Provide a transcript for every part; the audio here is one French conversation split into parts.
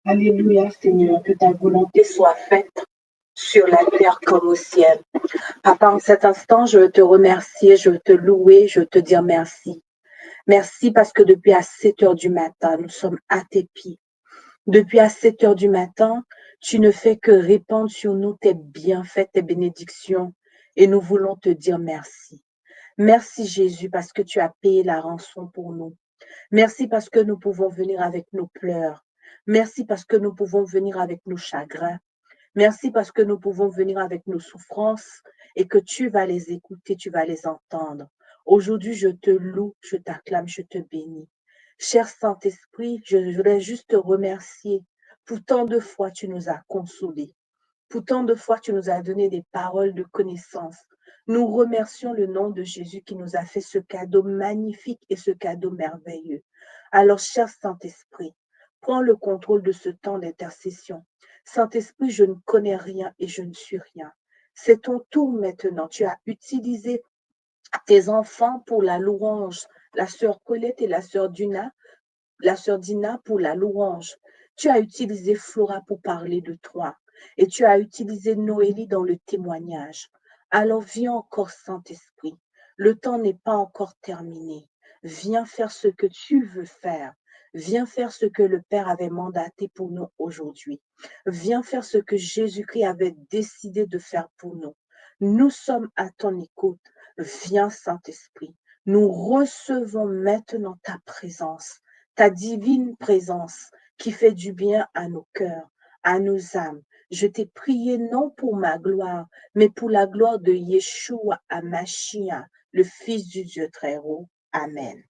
Alléluia, Seigneur, que ta volonté soit faite sur la terre comme au ciel. Papa, en cet instant, je veux te remercier, je veux te louer, je veux te dire merci. Merci parce que depuis à 7 heures du matin, nous sommes à tes pieds. Depuis à 7 heures du matin, tu ne fais que répandre sur nous tes bienfaits, tes bénédictions, et nous voulons te dire merci. Merci Jésus parce que tu as payé la rançon pour nous. Merci parce que nous pouvons venir avec nos pleurs. Merci parce que nous pouvons venir avec nos chagrins. Merci parce que nous pouvons venir avec nos souffrances et que tu vas les écouter, tu vas les entendre. Aujourd'hui, je te loue, je t'acclame, je te bénis. Cher Saint-Esprit, je voudrais juste te remercier. Pour tant de fois, tu nous as consolés. Pour tant de fois, tu nous as donné des paroles de connaissance. Nous remercions le nom de Jésus qui nous a fait ce cadeau magnifique et ce cadeau merveilleux. Alors, cher Saint-Esprit, prends le contrôle de ce temps d'intercession. Saint-Esprit, je ne connais rien et je ne suis rien. C'est ton tour maintenant. Tu as utilisé tes enfants pour la louange, la sœur Colette et la sœur Dina pour la louange. Tu as utilisé Flora pour parler de toi et tu as utilisé Noélie dans le témoignage. Alors viens encore, Saint-Esprit. Le temps n'est pas encore terminé. Viens faire ce que tu veux faire. Viens faire ce que le Père avait mandaté pour nous aujourd'hui. Viens faire ce que Jésus-Christ avait décidé de faire pour nous. Nous sommes à ton écoute. Viens, Saint-Esprit. Nous recevons maintenant ta présence, ta divine présence qui fait du bien à nos cœurs, à nos âmes. Je t'ai prié non pour ma gloire, mais pour la gloire de Yeshua HaMashiach, le Fils du Dieu très haut. Amen.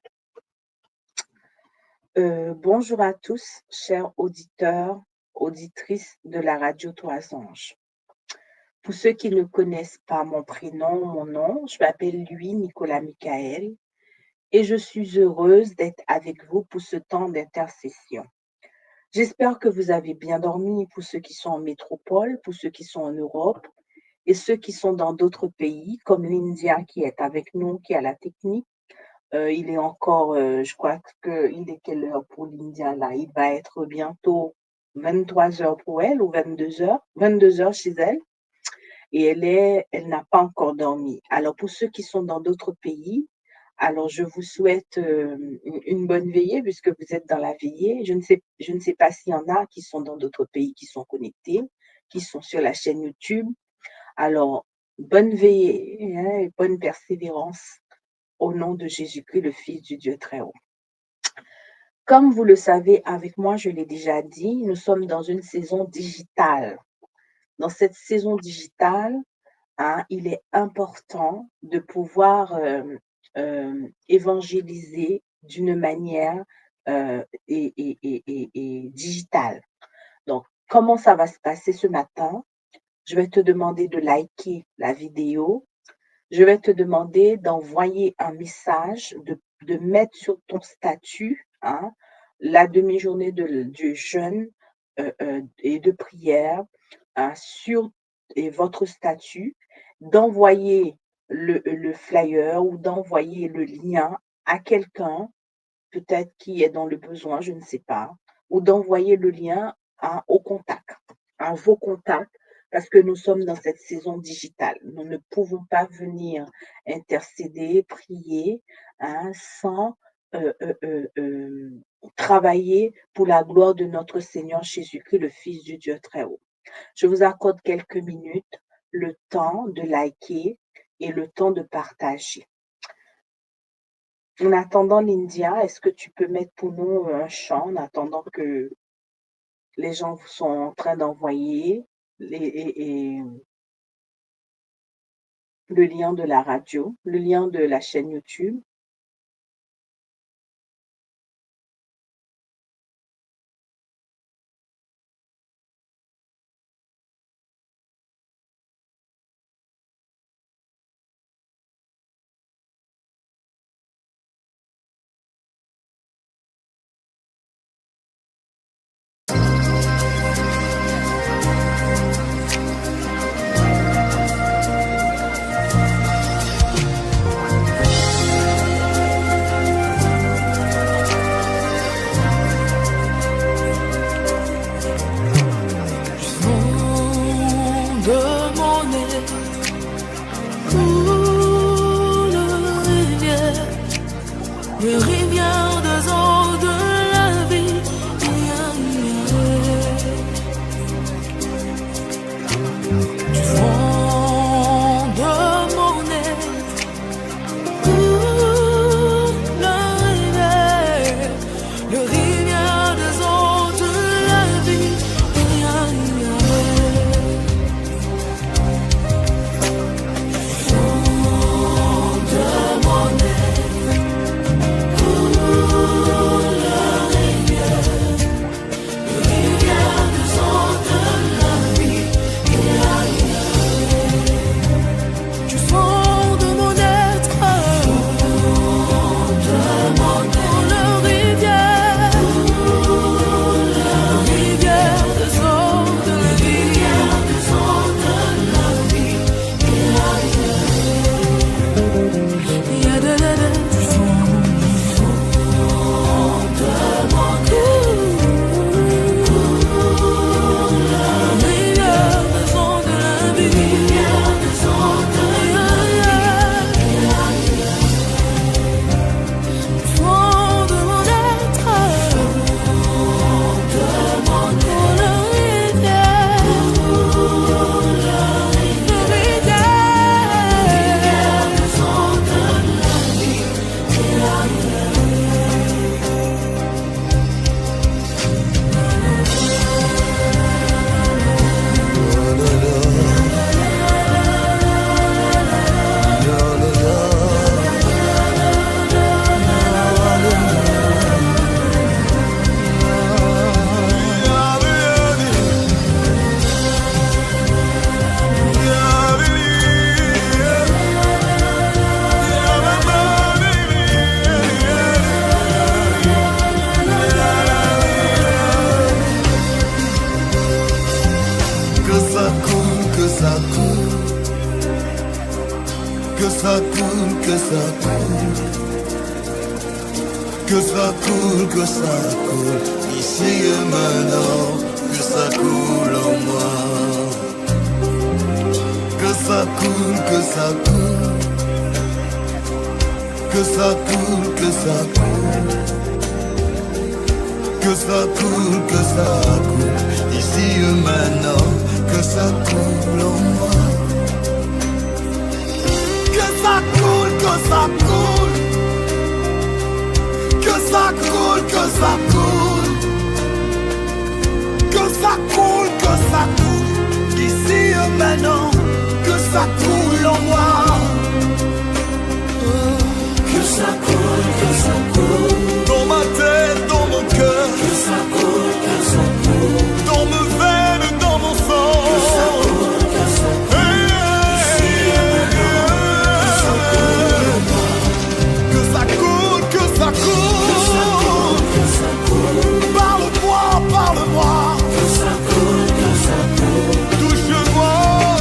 Bonjour à tous, chers auditeurs, auditrices de la radio Trois Anges. Pour ceux qui ne connaissent pas mon prénom, mon nom, je m'appelle Nicolas Michael et je suis heureuse d'être avec vous pour ce temps d'intercession. J'espère que vous avez bien dormi pour ceux qui sont en métropole, pour ceux qui sont en Europe et ceux qui sont dans d'autres pays, comme l'India qui est avec nous, qui a la technique. Il est encore, je crois qu'il est quelle heure pour l'India là? Il va être bientôt 23 heures pour elle ou 22 heures chez elle. Et elle n'a pas encore dormi. Alors pour ceux qui sont dans d'autres pays, alors je vous souhaite une bonne veillée puisque vous êtes dans la veillée. Je ne sais pas s'il y en a qui sont dans d'autres pays qui sont connectés, qui sont sur la chaîne YouTube. Alors bonne veillée et bonne persévérance au nom de Jésus-Christ, le Fils du Dieu très haut. Comme vous le savez, avec moi, je l'ai déjà dit, nous sommes dans une saison digitale. Dans cette saison digitale, il est important de pouvoir évangéliser d'une manière digitale. Donc, comment ça va se passer ce matin? Je vais te demander de liker la vidéo. Je vais te demander d'envoyer un message, de mettre sur ton statut la demi-journée du jeûne et de prière sur votre statut, d'envoyer le flyer ou d'envoyer le lien à quelqu'un, peut-être qui est dans le besoin, je ne sais pas, ou d'envoyer le lien au contact, à vos contacts, parce que nous sommes dans cette saison digitale. Nous ne pouvons pas venir intercéder, prier sans travailler pour la gloire de notre Seigneur Jésus-Christ, le Fils du Dieu très haut. Je vous accorde quelques minutes, le temps de liker et le temps de partager. En attendant, Lindia, est-ce que tu peux mettre pour nous un chant en attendant que les gens sont en train d'envoyer le lien de la radio, le lien de la chaîne YouTube? rivière des eaux de la vie. Du fond de mon être, la rivière, le rivière des eaux de la vie. Que ça coule, ici et maintenant, que ça coule en moi. Que ça coule, que ça coule, que ça coule, que ça coule, que ça coule, que ça coule, ici et maintenant, que ça coule en moi. Que ça coule, que ça coule. Que ça coule, que ça coule, que ça coule, que ça coule, ici et maintenant, que ça coule en moi. Que ça coule, dans ma tête, dans mon cœur, que ça coule, dans mes veines, dans mon sang, que ça coule, ici et maintenant, que ça coule en moi. Que ça coule, que ça coule. Parle-moi, parle-moi. Que ça coule, touche-moi,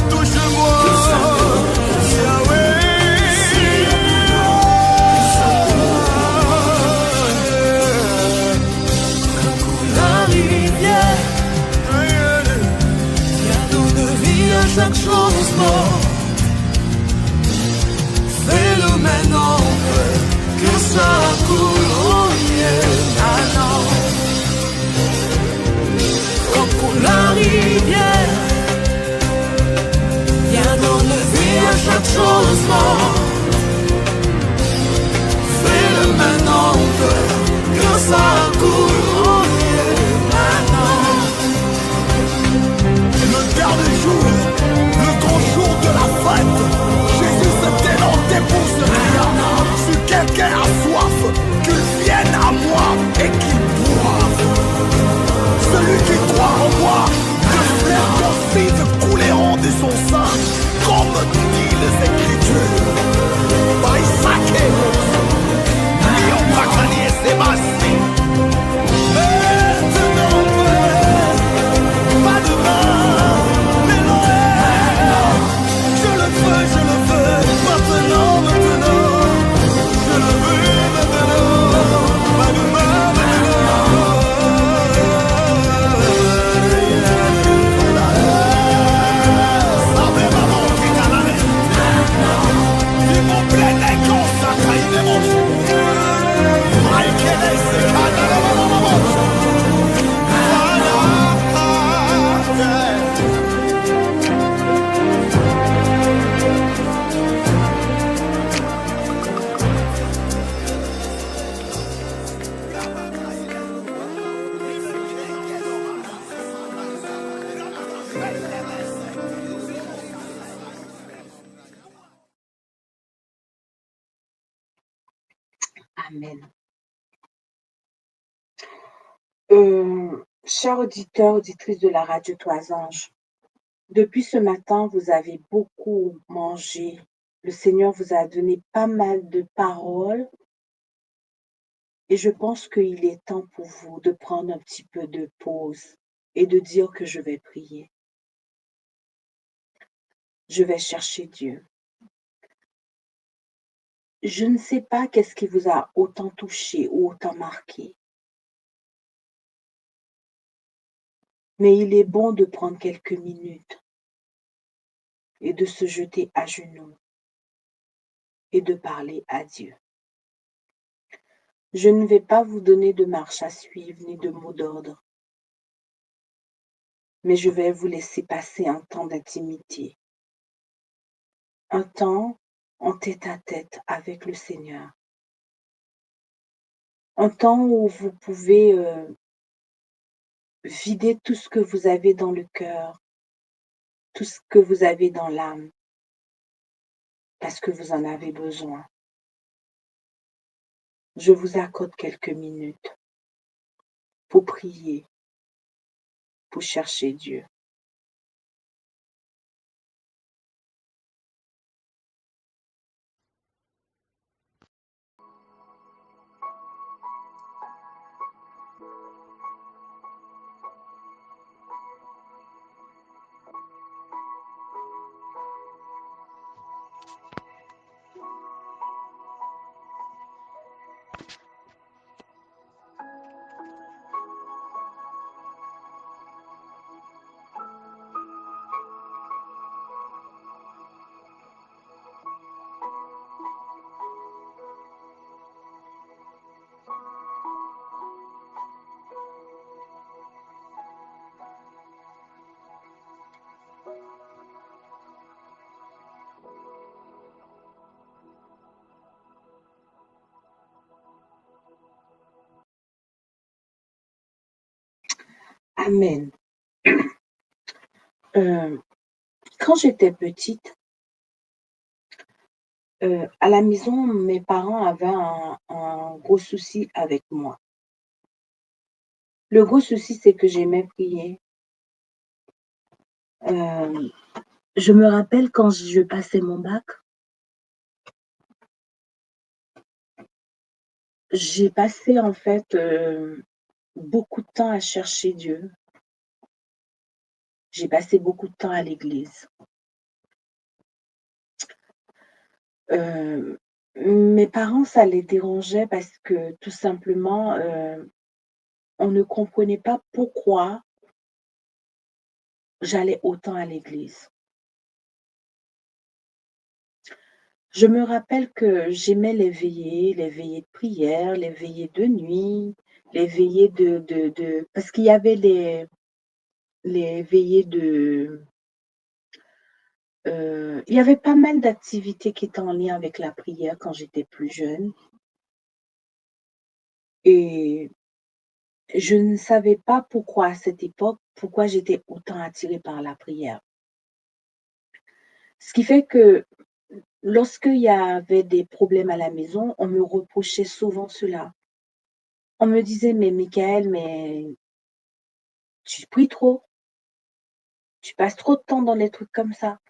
touche-moi. Que ça coule, Yahweh. Quand coule la rivière, qui donne vie à chaque chose morte. Fais-le maintenant, que ça coule, oh yeah, maintenant. Comme la rivière, viens donner vie à chaque chose morte. Fais-le maintenant, que ça coule, oh yeah, maintenant. Le dernier jour, le grand jour de la fête, Jésus se tait dans tes pouces de rien. Si quelqu'un a soif, qu'il vienne à moi et qu'il boive. Celui qui croit en moi, que fleuves d'enfise couleront de son sein, comme dit les Écritures. By Zacchaeus, Lion Bacani et Sébastien. Maintenant, pas demain, mais Noël. Je le veux, maintenant, maintenant. Je le veux maintenant, pas demain, maintenant. I Amen. Chers auditeurs, auditrices de la radio Toisange, depuis ce matin, vous avez beaucoup mangé. Le Seigneur vous a donné pas mal de paroles et je pense qu'il est temps pour vous de prendre un petit peu de pause et de dire que je vais prier. Je vais chercher Dieu. Je ne sais pas qu'est-ce qui vous a autant touché ou autant marqué, mais il est bon de prendre quelques minutes et de se jeter à genoux et de parler à Dieu. Je ne vais pas vous donner de marche à suivre ni de mots d'ordre, mais je vais vous laisser passer un temps d'intimité, un temps en tête-à-tête avec le Seigneur, un temps où vous pouvez vider tout ce que vous avez dans le cœur, tout ce que vous avez dans l'âme, parce que vous en avez besoin. Je vous accorde quelques minutes pour prier, pour chercher Dieu. Amen. Quand j'étais petite, à la maison, mes parents avaient un gros souci avec moi. Le gros souci, c'est que j'aimais prier. Je me rappelle quand je passais mon bac, j'ai passé en fait beaucoup de temps à chercher Dieu. J'ai passé beaucoup de temps à l'église. Mes parents, ça les dérangeait parce que tout simplement, on ne comprenait pas pourquoi j'allais autant à l'église. Je me rappelle que j'aimais les veillées de prière, les veillées de nuit, les veillées de parce qu'il y avait les veillées il y avait pas mal d'activités qui étaient en lien avec la prière quand j'étais plus jeune et je ne savais pas pourquoi à cette époque, pourquoi j'étais autant attirée par la prière. Ce qui fait que lorsqu'il y avait des problèmes à la maison, on me reprochait souvent cela. On me disait: «Mais Michaël, mais tu pries trop, tu passes trop de temps dans les trucs comme ça.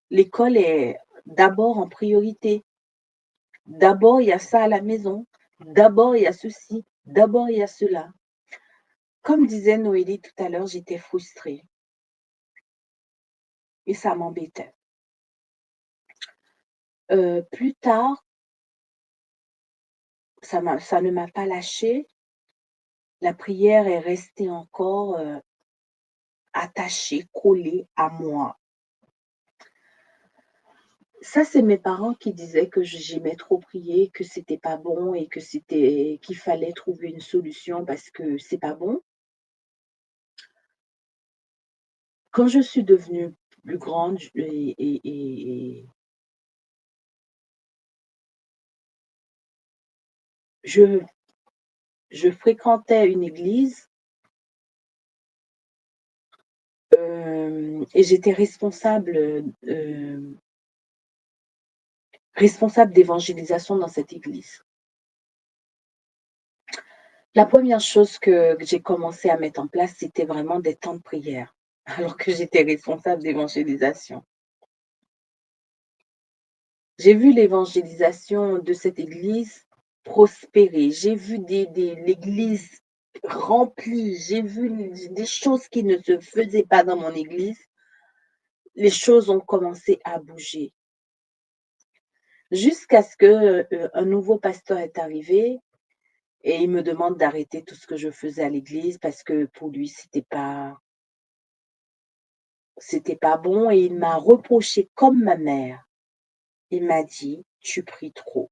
L'école est d'abord en priorité. D'abord, il y a ça à la maison. D'abord, il y a ceci. D'abord, il y a cela». Comme disait Noélie tout à l'heure, j'étais frustrée et ça m'embêtait. Plus tard, ça ne m'a pas lâchée. La prière est restée encore, attachée, collée à moi. Ça, c'est mes parents qui disaient que j'aimais trop prier, que c'était pas bon et qu'il fallait trouver une solution parce que c'est pas bon. Quand je suis devenue plus grande et je je fréquentais une église, et j'étais responsable d'évangélisation dans cette église. La première chose que j'ai commencé à mettre en place, c'était vraiment des temps de prière, alors que j'étais responsable d'évangélisation. J'ai vu l'évangélisation de cette église prospérer. J'ai vu l'église remplie. J'ai vu des choses qui ne se faisaient pas dans mon église. Les choses ont commencé à bouger. Jusqu'à ce que un nouveau pasteur est arrivé et il me demande d'arrêter tout ce que je faisais à l'église parce que pour lui, c'était pas bon et il m'a reproché comme ma mère. Il m'a dit: «Tu pries trop.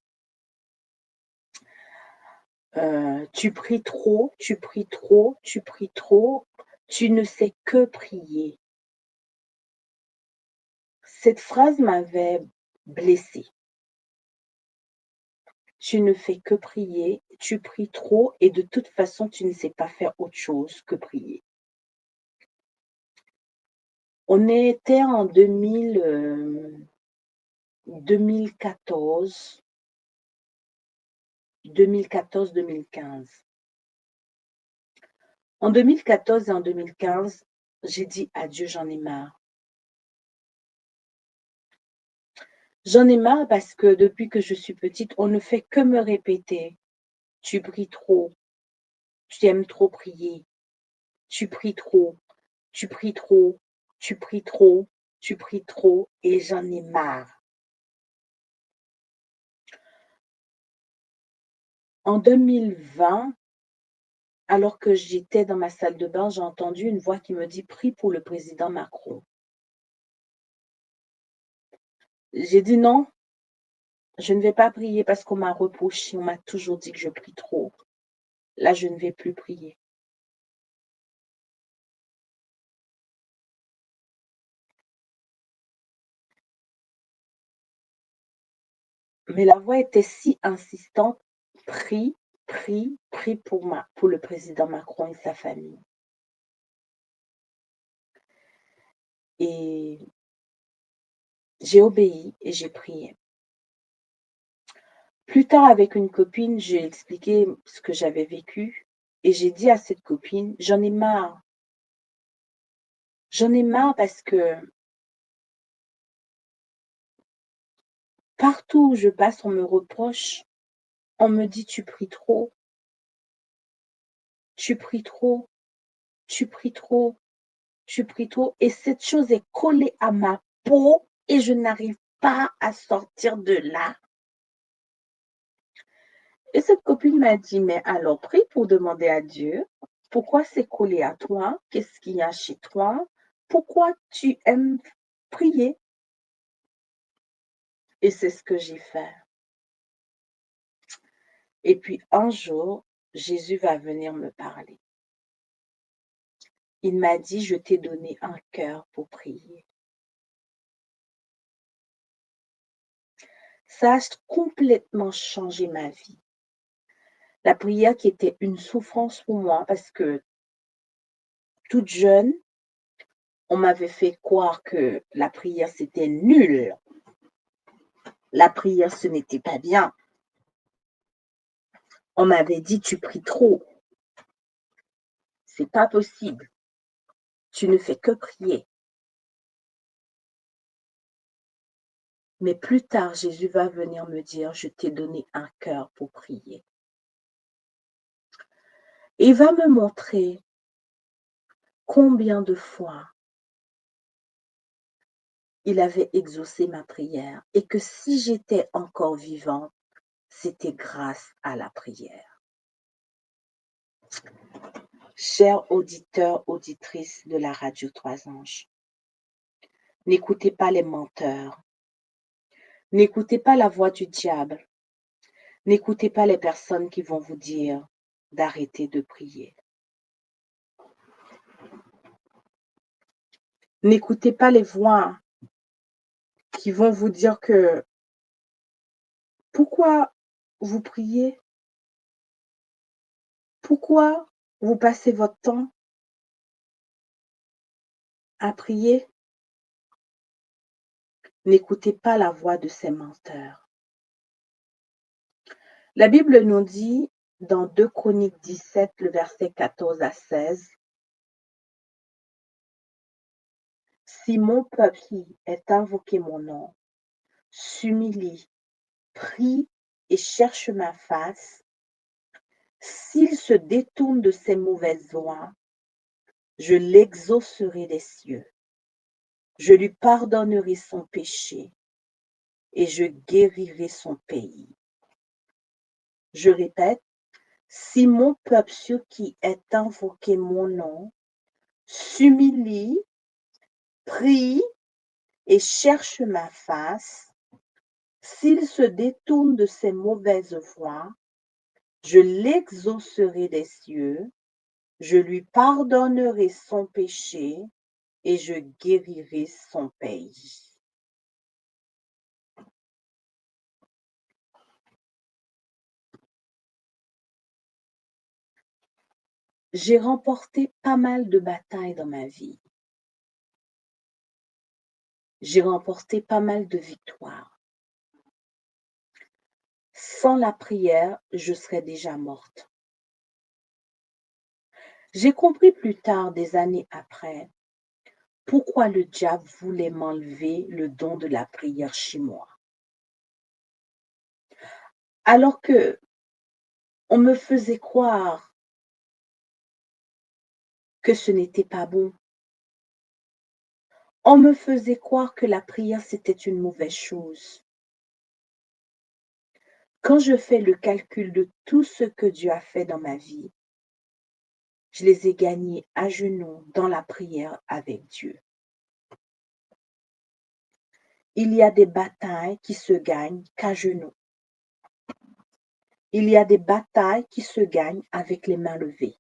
Tu pries trop, tu pries trop, tu pries trop, tu ne sais que prier». Cette phrase m'avait blessée. Tu ne fais que prier, tu pries trop et de toute façon, tu ne sais pas faire autre chose que prier. On était en 2014, 2014-2015. En 2014 et en 2015, j'ai dit: «Adieu, j'en ai marre». J'en ai marre parce que depuis que je suis petite, on ne fait que me répéter: «Tu pries trop, tu aimes trop prier, tu pries trop, tu pries trop, tu pries trop, tu pries trop» et j'en ai marre. En 2020, alors que j'étais dans ma salle de bain, j'ai entendu une voix qui me dit: «Prie pour le président Macron». J'ai dit: «Non, je ne vais pas prier parce qu'on m'a reproché, on m'a toujours dit que je prie trop. Là, je ne vais plus prier». Mais la voix était si insistante: «Prie, prie, prie pour le président Macron et sa famille». Et j'ai obéi et j'ai prié. Plus tard, avec une copine, j'ai expliqué ce que j'avais vécu et j'ai dit à cette copine: «J'en ai marre. J'en ai marre parce que partout où je passe, on me reproche, on me dit: "Tu pries trop, tu pries trop, tu pries trop, tu pries trop" et cette chose est collée à ma peau et je n'arrive pas à sortir de là». Et cette copine m'a dit: «Mais alors prie pour demander à Dieu, pourquoi c'est collé à toi? Qu'est-ce qu'il y a chez toi? Pourquoi tu aimes prier?» Et c'est ce que j'ai fait. Et puis un jour, Jésus va venir me parler. Il m'a dit: «Je t'ai donné un cœur pour prier». Ça a complètement changé ma vie. La prière qui était une souffrance pour moi parce que toute jeune, on m'avait fait croire que la prière c'était nul. La prière ce n'était pas bien. On m'avait dit: «Tu pries trop, c'est pas possible. Tu ne fais que prier». Mais plus tard, Jésus va venir me dire: «Je t'ai donné un cœur pour prier». Et il va me montrer combien de fois il avait exaucé ma prière et que si j'étais encore vivante, c'était grâce à la prière. Chers auditeurs, auditrices de la radio Trois Anges, n'écoutez pas les menteurs, n'écoutez pas la voix du diable, n'écoutez pas les personnes qui vont vous dire d'arrêter de prier. N'écoutez pas les voix qui vont vous dire que pourquoi vous priez? Pourquoi vous passez votre temps à prier? N'écoutez pas la voix de ces menteurs. La Bible nous dit dans 2 Chroniques 17, le verset 14 à 16. Si mon peuple qui est invoqué mon nom s'humilie, prie et cherche ma face, s'il se détourne de ses mauvaises voies, je l'exaucerai des cieux. Je lui pardonnerai son péché et je guérirai son pays. Je répète, si mon peuple sur qui est invoqué mon nom s'humilie, prie et cherche ma face, s'il se détourne de ses mauvaises voies, je l'exaucerai des cieux, je lui pardonnerai son péché et je guérirai son pays. J'ai remporté pas mal de batailles dans ma vie. J'ai remporté pas mal de victoires. Sans la prière, je serais déjà morte. J'ai compris plus tard, des années après, pourquoi le diable voulait m'enlever le don de la prière chez moi. Alors que on me faisait croire que ce n'était pas bon. On me faisait croire que la prière, c'était une mauvaise chose. Quand je fais le calcul de tout ce que Dieu a fait dans ma vie, je les ai gagnés à genoux dans la prière avec Dieu. Il y a des batailles qui se gagnent qu'à genoux. Il y a des batailles qui se gagnent avec les mains levées.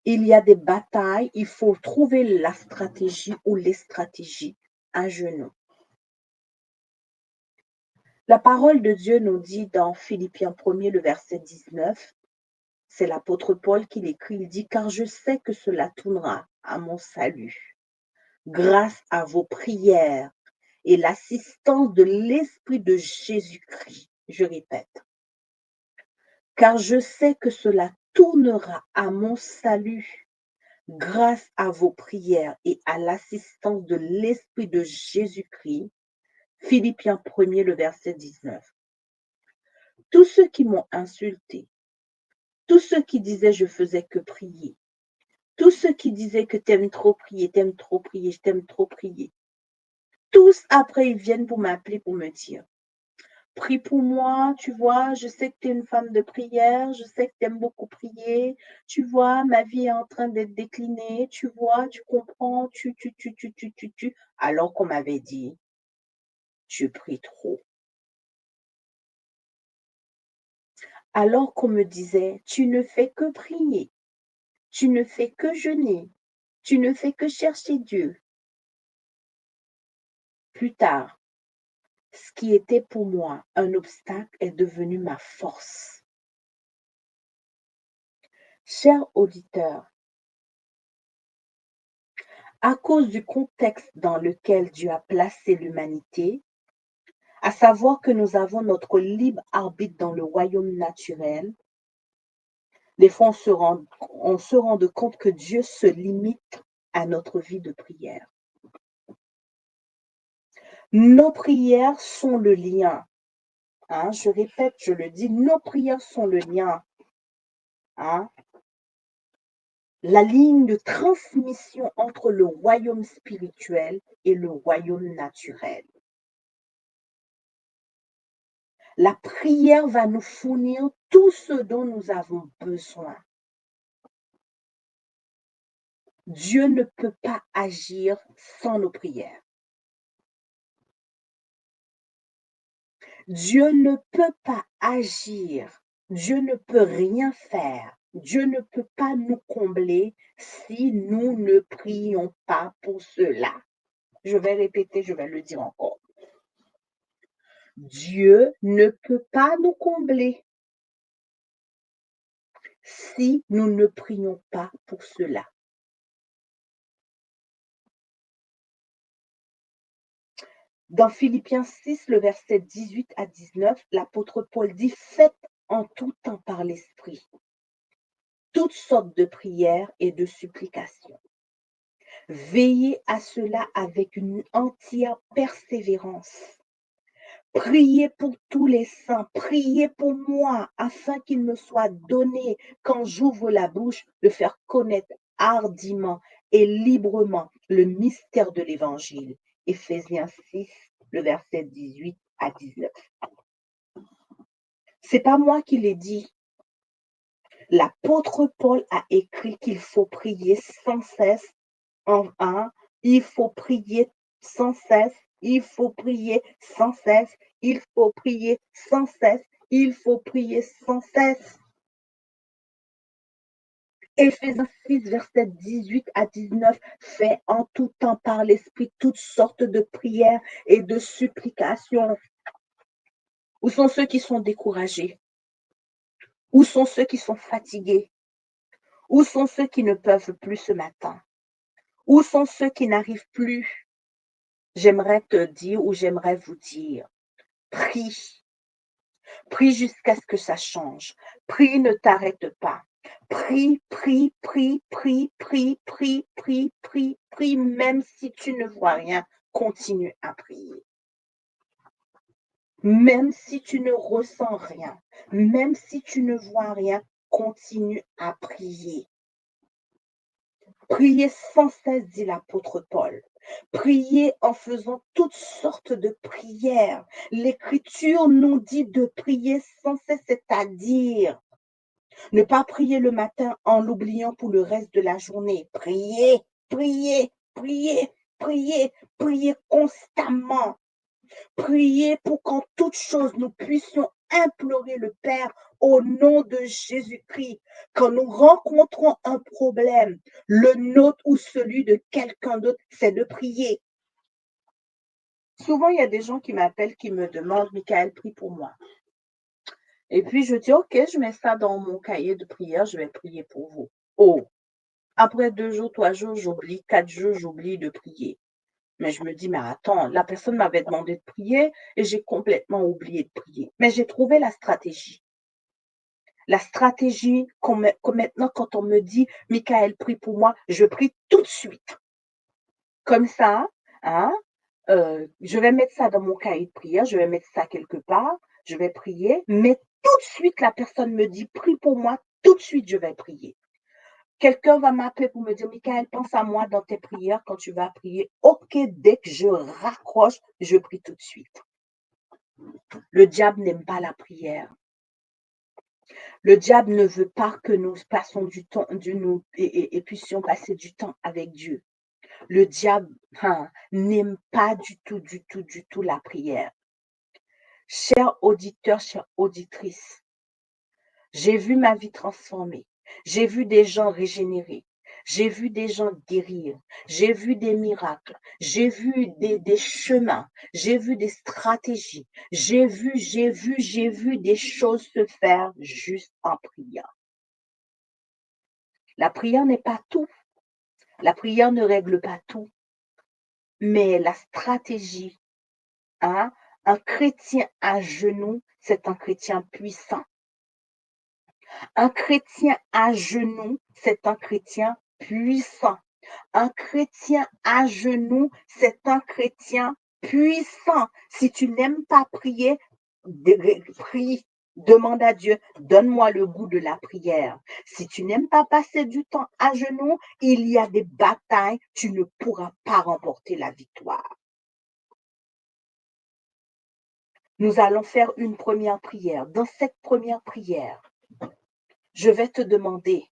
Il y a des batailles, il faut trouver la stratégie ou les stratégies à genoux. La parole de Dieu nous dit dans Philippiens 1er, le verset 19, c'est l'apôtre Paul qui l'écrit, il dit « Car je sais que cela tournera à mon salut, grâce à vos prières et l'assistance de l'Esprit de Jésus-Christ. » Je répète, « Car je sais que cela tournera à mon salut, grâce à vos prières et à l'assistance de l'Esprit de Jésus-Christ. » Philippiens 1er, le verset 19. Tous ceux qui m'ont insulté, tous ceux qui disaient je faisais que prier, tous ceux qui disaient que t'aimes trop prier, je t'aime trop prier, tous après ils viennent pour m'appeler pour me dire, prie pour moi, tu vois, je sais que tu es une femme de prière, je sais que tu aimes beaucoup prier, tu vois, ma vie est en train d'être déclinée, tu vois, tu comprends, alors qu'on m'avait dit, je prie trop. Alors qu'on me disait, tu ne fais que prier, tu ne fais que jeûner, tu ne fais que chercher Dieu. Plus tard, ce qui était pour moi un obstacle est devenu ma force. Chers auditeurs, à cause du contexte dans lequel Dieu a placé l'humanité, à savoir que nous avons notre libre arbitre dans le royaume naturel, des fois on se rend compte que Dieu se limite à notre vie de prière. Nos prières sont le lien. Je répète, je le dis, nos prières sont le lien. La ligne de transmission entre le royaume spirituel et le royaume naturel. La prière va nous fournir tout ce dont nous avons besoin. Dieu ne peut pas agir sans nos prières. Dieu ne peut pas agir. Dieu ne peut rien faire. Dieu ne peut pas nous combler si nous ne prions pas pour cela. Je vais répéter, je vais le dire encore. Dieu ne peut pas nous combler si nous ne prions pas pour cela. Dans Philippiens 6, le verset 18 à 19, l'apôtre Paul dit « Faites en tout temps par l'Esprit toutes sortes de prières et de supplications. Veillez à cela avec une entière persévérance. Priez pour tous les saints, priez pour moi, afin qu'il me soit donné, quand j'ouvre la bouche, de faire connaître hardiment et librement le mystère de l'Évangile. Éphésiens 6, le verset 18 à 19. C'est pas moi qui l'ai dit. L'apôtre Paul a écrit qu'il faut prier sans cesse. Il faut prier sans cesse. Il faut prier sans cesse. Il faut prier sans cesse. Il faut prier sans cesse. Éphésiens 6, verset 18 à 19, fait en tout temps par l'Esprit toutes sortes de prières et de supplications. Où sont ceux qui sont découragés? Où sont ceux qui sont fatigués? Où sont ceux qui ne peuvent plus ce matin? Où sont ceux qui n'arrivent plus? J'aimerais te dire ou j'aimerais vous dire, prie. Prie jusqu'à ce que ça change. Prie, ne t'arrête pas. Prie, prie, prie, prie, prie, prie, prie, prie, prie, même si tu ne vois rien, continue à prier. Même si tu ne ressens rien, même si tu ne vois rien, continue à prier. Priez sans cesse, dit l'apôtre Paul. Priez en faisant toutes sortes de prières. L'Écriture nous dit de prier sans cesse, c'est-à-dire ne pas prier le matin en l'oubliant pour le reste de la journée. Priez, priez, priez, priez, priez constamment. Priez pour qu'en toutes choses nous puissions implorer le Père au nom de Jésus-Christ. Quand nous rencontrons un problème, le nôtre ou celui de quelqu'un d'autre, c'est de prier. Souvent, il y a des gens qui m'appellent, qui me demandent, Michael, prie pour moi. Et puis, je dis, OK, je mets ça dans mon cahier de prière, je vais prier pour vous. Oh, après 2 jours, 3 jours, j'oublie, 4 jours, j'oublie de prier. Mais je me dis, mais attends, la personne m'avait demandé de prier et j'ai complètement oublié de prier. Mais j'ai trouvé la stratégie. La stratégie, comme maintenant, quand on me dit, Michael, prie pour moi, je prie tout de suite. Comme ça, hein, je vais mettre ça dans mon cahier de prière, je vais mettre ça quelque part, je vais prier, mais tout de suite, la personne me dit, prie pour moi, tout de suite, je vais prier. Quelqu'un va m'appeler pour me dire, Michael, pense à moi dans tes prières quand tu vas prier. OK, dès que je raccroche, je prie tout de suite. Le diable n'aime pas la prière. Le diable ne veut pas que nous passions du temps, et puissions passer du temps avec Dieu. Le diable n'aime pas du tout la prière. Chers auditeurs, chères auditrices, j'ai vu ma vie transformée. J'ai vu des gens régénérés. J'ai vu des gens guérir. J'ai vu des miracles. J'ai vu des chemins. J'ai vu des stratégies. J'ai vu des choses se faire juste en priant. La prière n'est pas tout. La prière ne règle pas tout. Mais la stratégie, un chrétien à genoux, c'est un chrétien puissant. Un chrétien à genoux, c'est un chrétien puissant. Un chrétien à genoux, c'est un chrétien puissant. Si tu n'aimes pas prier, prie. Demande à Dieu, donne-moi le goût de la prière. Si tu n'aimes pas passer du temps à genoux, il y a des batailles, tu ne pourras pas remporter la victoire. Nous allons faire une première prière. Dans cette première prière, je vais te demander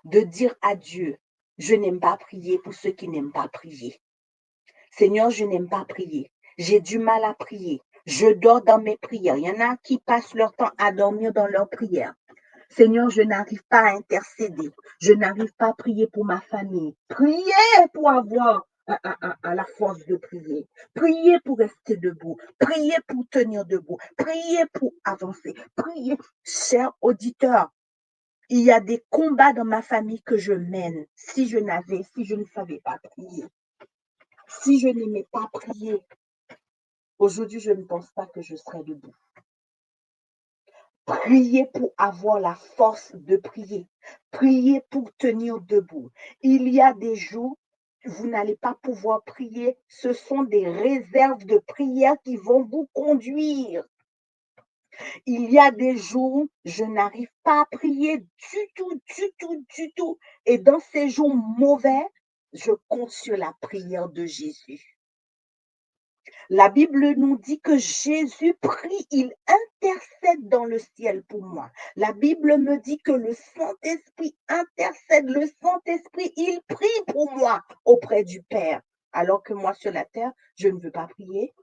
de dire à Dieu, je n'aime pas prier pour ceux qui n'aiment pas prier. Seigneur, je n'aime pas prier. J'ai du mal à prier. Je dors dans mes prières. Il y en a qui passent leur temps à dormir dans leurs prières. Seigneur, je n'arrive pas à intercéder. Je n'arrive pas à prier pour ma famille. Priez pour avoir à la force de prier. Priez pour rester debout. Priez pour tenir debout. Priez pour avancer. Priez, chers auditeurs. Il y a des combats dans ma famille que je mène si je ne savais pas prier. Si je n'aimais pas prier, aujourd'hui, je ne pense pas que je serais debout. Priez pour avoir la force de prier. Priez pour tenir debout. Il y a des jours, vous n'allez pas pouvoir prier. Ce sont des réserves de prière qui vont vous conduire. Il y a des jours, je n'arrive pas à prier du tout. Et dans ces jours mauvais, je compte sur la prière de Jésus. La Bible nous dit que Jésus prie, il intercède dans le ciel pour moi. La Bible me dit que le Saint-Esprit intercède, le Saint-Esprit, il prie pour moi auprès du Père. Alors que moi sur la terre, je ne veux pas prier.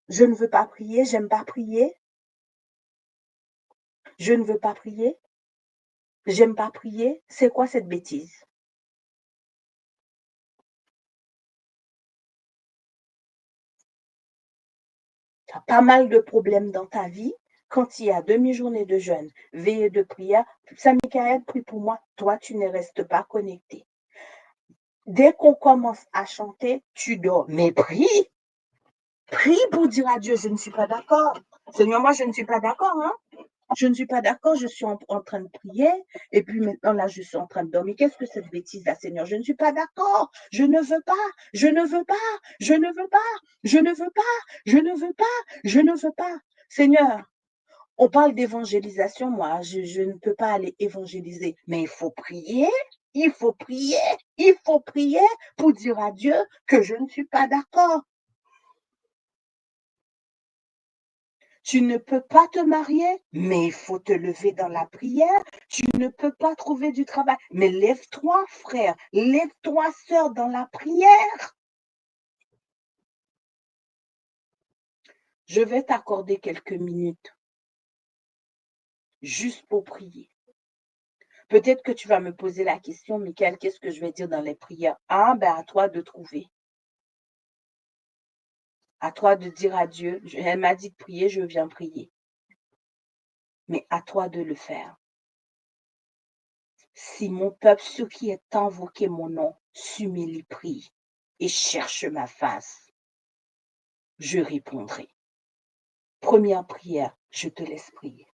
Je ne veux pas prier, j'aime pas prier. Je ne veux pas prier. J'aime pas prier. C'est quoi cette bêtise? Tu as pas mal de problèmes dans ta vie. Quand il y a demi-journée de jeûne, veillée de prière, Saint Michael prie pour moi, toi tu ne restes pas connecté. Dès qu'on commence à chanter, tu dors. Mais prie pour dire à Dieu, je ne suis pas d'accord. Seigneur, moi je ne suis pas d'accord. Hein? Je ne suis pas d'accord, je suis en train de prier et puis maintenant là je suis en train de dormir. Qu'est-ce que cette bêtise là, Seigneur? Je ne suis pas d'accord. Je ne veux pas. Je ne veux pas. Je ne veux pas. Je ne veux pas. Je ne veux pas. Je ne veux pas. Seigneur, on parle d'évangélisation, moi, je ne peux pas aller évangéliser, mais il faut prier, il faut prier, il faut prier pour dire à Dieu que je ne suis pas d'accord. Tu ne peux pas te marier, mais il faut te lever dans la prière. Tu ne peux pas trouver du travail, mais lève-toi, frère, lève-toi, sœur, dans la prière. Je vais t'accorder quelques minutes juste pour prier. Peut-être que tu vas me poser la question, Michael, qu'est-ce que je vais dire dans les prières? Ah, ben à toi de trouver. À toi de dire à Dieu, elle m'a dit de prier, je viens prier. Mais à toi de le faire. Si mon peuple, ceux qui est invoqué mon nom, s'humilie, prie et cherche ma face, je répondrai. Première prière, je te laisse prier.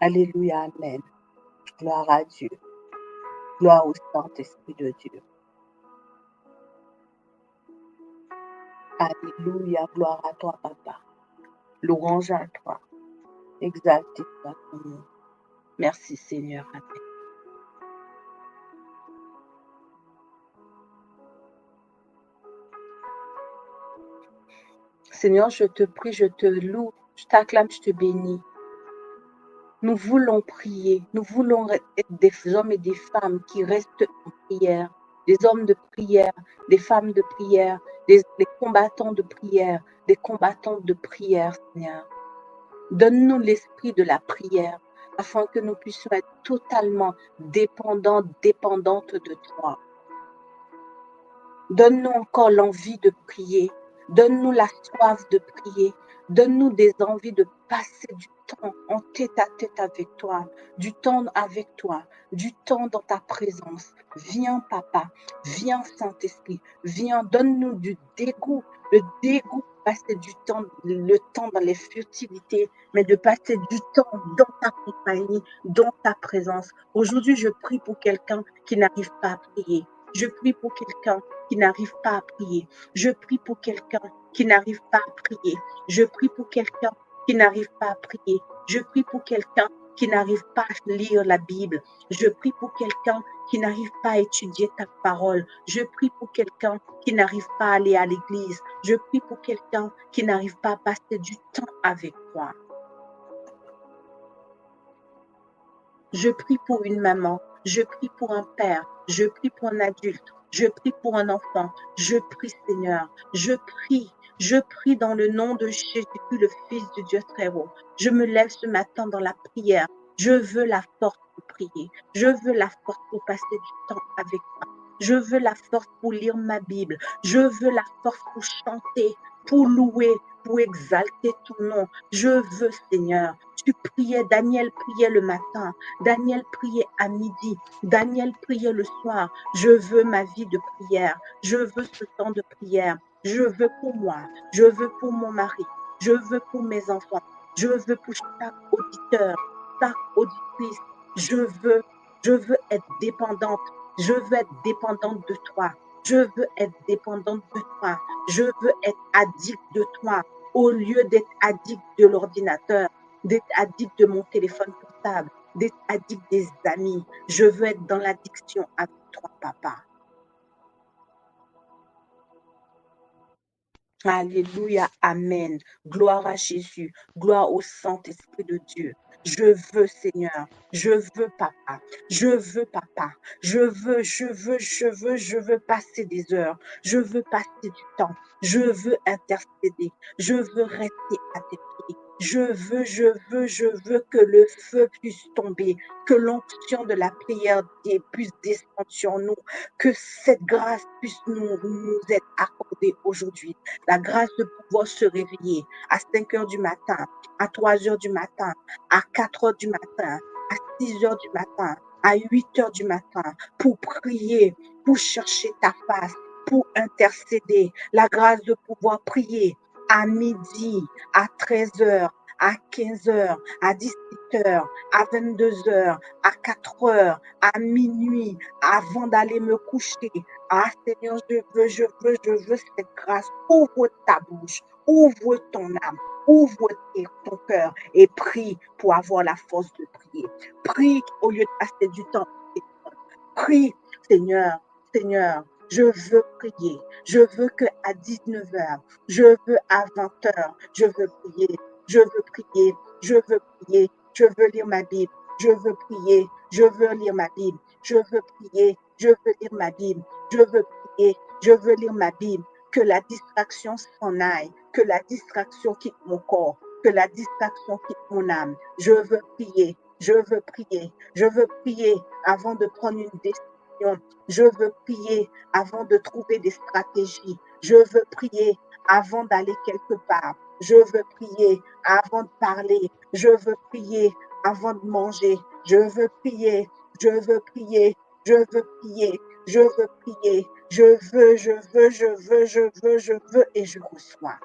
Alléluia, Amen. Gloire à Dieu. Gloire au Saint-Esprit de Dieu. Alléluia, gloire à toi, Papa. Louange à toi. Exalté soit ton nom. Merci, Seigneur. Amen. Seigneur, je te prie, je te loue, je t'acclame, je te bénis. Nous voulons prier, nous voulons être des hommes et des femmes qui restent en prière, des hommes de prière, des femmes de prière, des combattants de prière, des combattantes de prière, Seigneur. Donne-nous l'esprit de la prière afin que nous puissions être totalement dépendants, dépendantes de toi. Donne-nous encore l'envie de prier. Donne-nous la soif de prier. Donne-nous des envies de passer du temps en tête à tête avec toi, du temps avec toi, du temps dans ta présence. Viens, Papa. Viens, Saint-Esprit. Viens, donne-nous du dégoût, le dégoût de passer du temps, le temps dans les futilités, mais de passer du temps dans ta compagnie, dans ta présence. Aujourd'hui, je prie pour quelqu'un qui n'arrive pas à prier. Je prie pour quelqu'un qui n'arrive pas à prier. Je prie pour quelqu'un qui n'arrive pas à prier. Je prie pour quelqu'un qui n'arrive pas à prier. Je prie pour quelqu'un qui n'arrive pas à lire la Bible. Je prie pour quelqu'un qui n'arrive pas à étudier ta parole. Je prie pour quelqu'un qui n'arrive pas à aller à l'église. Je prie pour quelqu'un qui n'arrive pas à passer du temps avec toi. Je prie pour une maman. Je prie pour un père. Je prie pour un adulte. Je prie pour un enfant. Je prie, Seigneur. Je prie dans le nom de Jésus, le Fils du Dieu très haut. Je me lève ce matin dans la prière. Je veux la force pour prier. Je veux la force pour passer du temps avec toi. Je veux la force pour lire ma Bible. Je veux la force pour chanter, pour louer, pour exalter ton nom. Je veux, Seigneur. Tu priais, Daniel priait le matin. Daniel priait à midi. Daniel priait le soir. Je veux ma vie de prière. Je veux ce temps de prière. Je veux pour moi. Je veux pour mon mari. Je veux pour mes enfants. Je veux pour chaque auditeur, chaque auditrice. Je veux être dépendante. Je veux être dépendante de toi. Je veux être dépendante de toi. Je veux être addict de toi au lieu d'être addict de l'ordinateur, d'être addict de mon téléphone portable, d'être addict des amis. Je veux être dans l'addiction avec toi, Papa. Alléluia, Amen. Gloire à Jésus, gloire au Saint-Esprit de Dieu. Je veux, Seigneur, je veux, Papa, je veux, Papa, je veux passer des heures, je veux passer du temps, je veux intercéder, je veux rester à tes pieds. Je veux que le feu puisse tomber, que l'onction de la prière puisse descendre sur nous, que cette grâce puisse nous être accordée aujourd'hui. La grâce de pouvoir se réveiller à 5 heures du matin, à 3 heures du matin, à 4 heures du matin, à 6 heures du matin, à 8 heures du matin, pour prier, pour chercher ta face, pour intercéder. La grâce de pouvoir prier à midi, à 13 heures, à 15 heures, à 17 heures, à 22 heures, à 4 heures, à minuit, avant d'aller me coucher. Ah Seigneur, je veux cette grâce. Ouvre ta bouche, ouvre ton âme, ouvre ton cœur et prie pour avoir la force de prier. Prie au lieu de passer du temps. Prie, Seigneur, Seigneur, je veux prier. Je veux qu'à 19 heures, je veux à 20 heures, je veux prier. Je veux prier, je veux prier, je veux lire ma Bible. Je veux prier, je veux lire ma Bible. Je veux prier, je veux lire ma Bible. Je veux prier, je veux lire ma Bible. Que la distraction s'en aille, que la distraction quitte mon corps, que la distraction quitte mon âme. Je veux prier, je veux prier, je veux prier avant de prendre une décision. Je veux prier avant de trouver des stratégies. Je veux prier avant d'aller quelque part. Je veux prier avant de parler. Je veux prier avant de manger. Je veux prier. Je veux prier. Je veux prier. Je veux prier. Je veux et je reçois.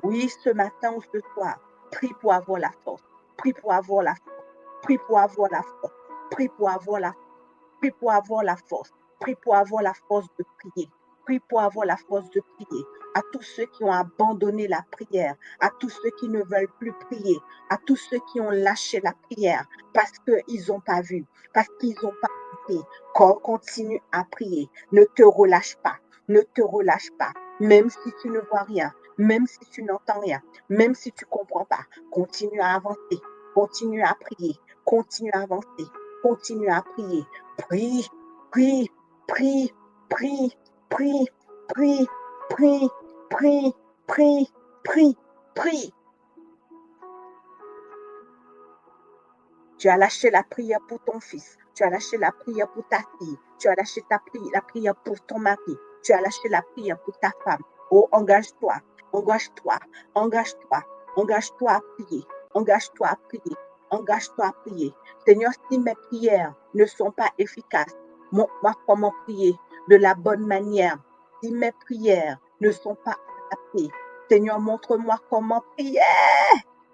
Oui, ce matin ou ce soir, prie pour avoir la force. Prie pour avoir la force. Prie pour avoir la force. Prie pour avoir la force. Prie pour avoir la force. Prie pour avoir la force de prier. Prie pour avoir la force de prier. À tous ceux qui ont abandonné la prière, à tous ceux qui ne veulent plus prier, à tous ceux qui ont lâché la prière parce qu'ils n'ont pas vu, parce qu'ils n'ont pas compris. Continue à prier. Ne te relâche pas. Ne te relâche pas. Même si tu ne vois rien, même si tu n'entends rien, même si tu ne comprends pas, continue à avancer. Continue à prier. Continue à avancer. Continue à prier. Prie, prie, prie, prie, prie, prie, prie, prie, prie, prie, prie. Tu as lâché la prière pour ton fils. Tu as lâché la prière pour ta fille. Tu as lâché la prière pour ton mari. Tu as lâché la prière pour ta femme. Oh, engage-toi, engage-toi, engage-toi, engage-toi à prier. Engage-toi à prier. Engage-toi à prier. Seigneur, si mes prières ne sont pas efficaces, montre-moi comment prier de la bonne manière. Si mes prières ne sont pas adaptées, Seigneur, montre-moi comment prier.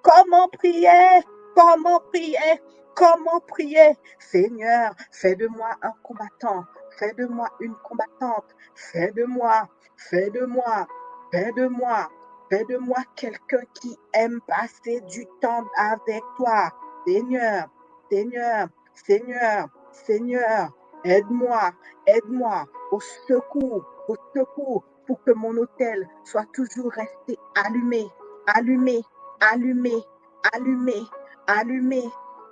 Comment prier? Comment prier? Comment prier? Seigneur, fais de moi un combattant. Fais de moi une combattante. Fais de moi, fais de moi, fais de moi, fais de moi quelqu'un qui aime passer du temps avec toi. Seigneur, Seigneur, Seigneur, Seigneur, aide-moi, aide-moi au secours, pour que mon autel soit toujours resté allumé, allumé, allumé, allumé, allumé,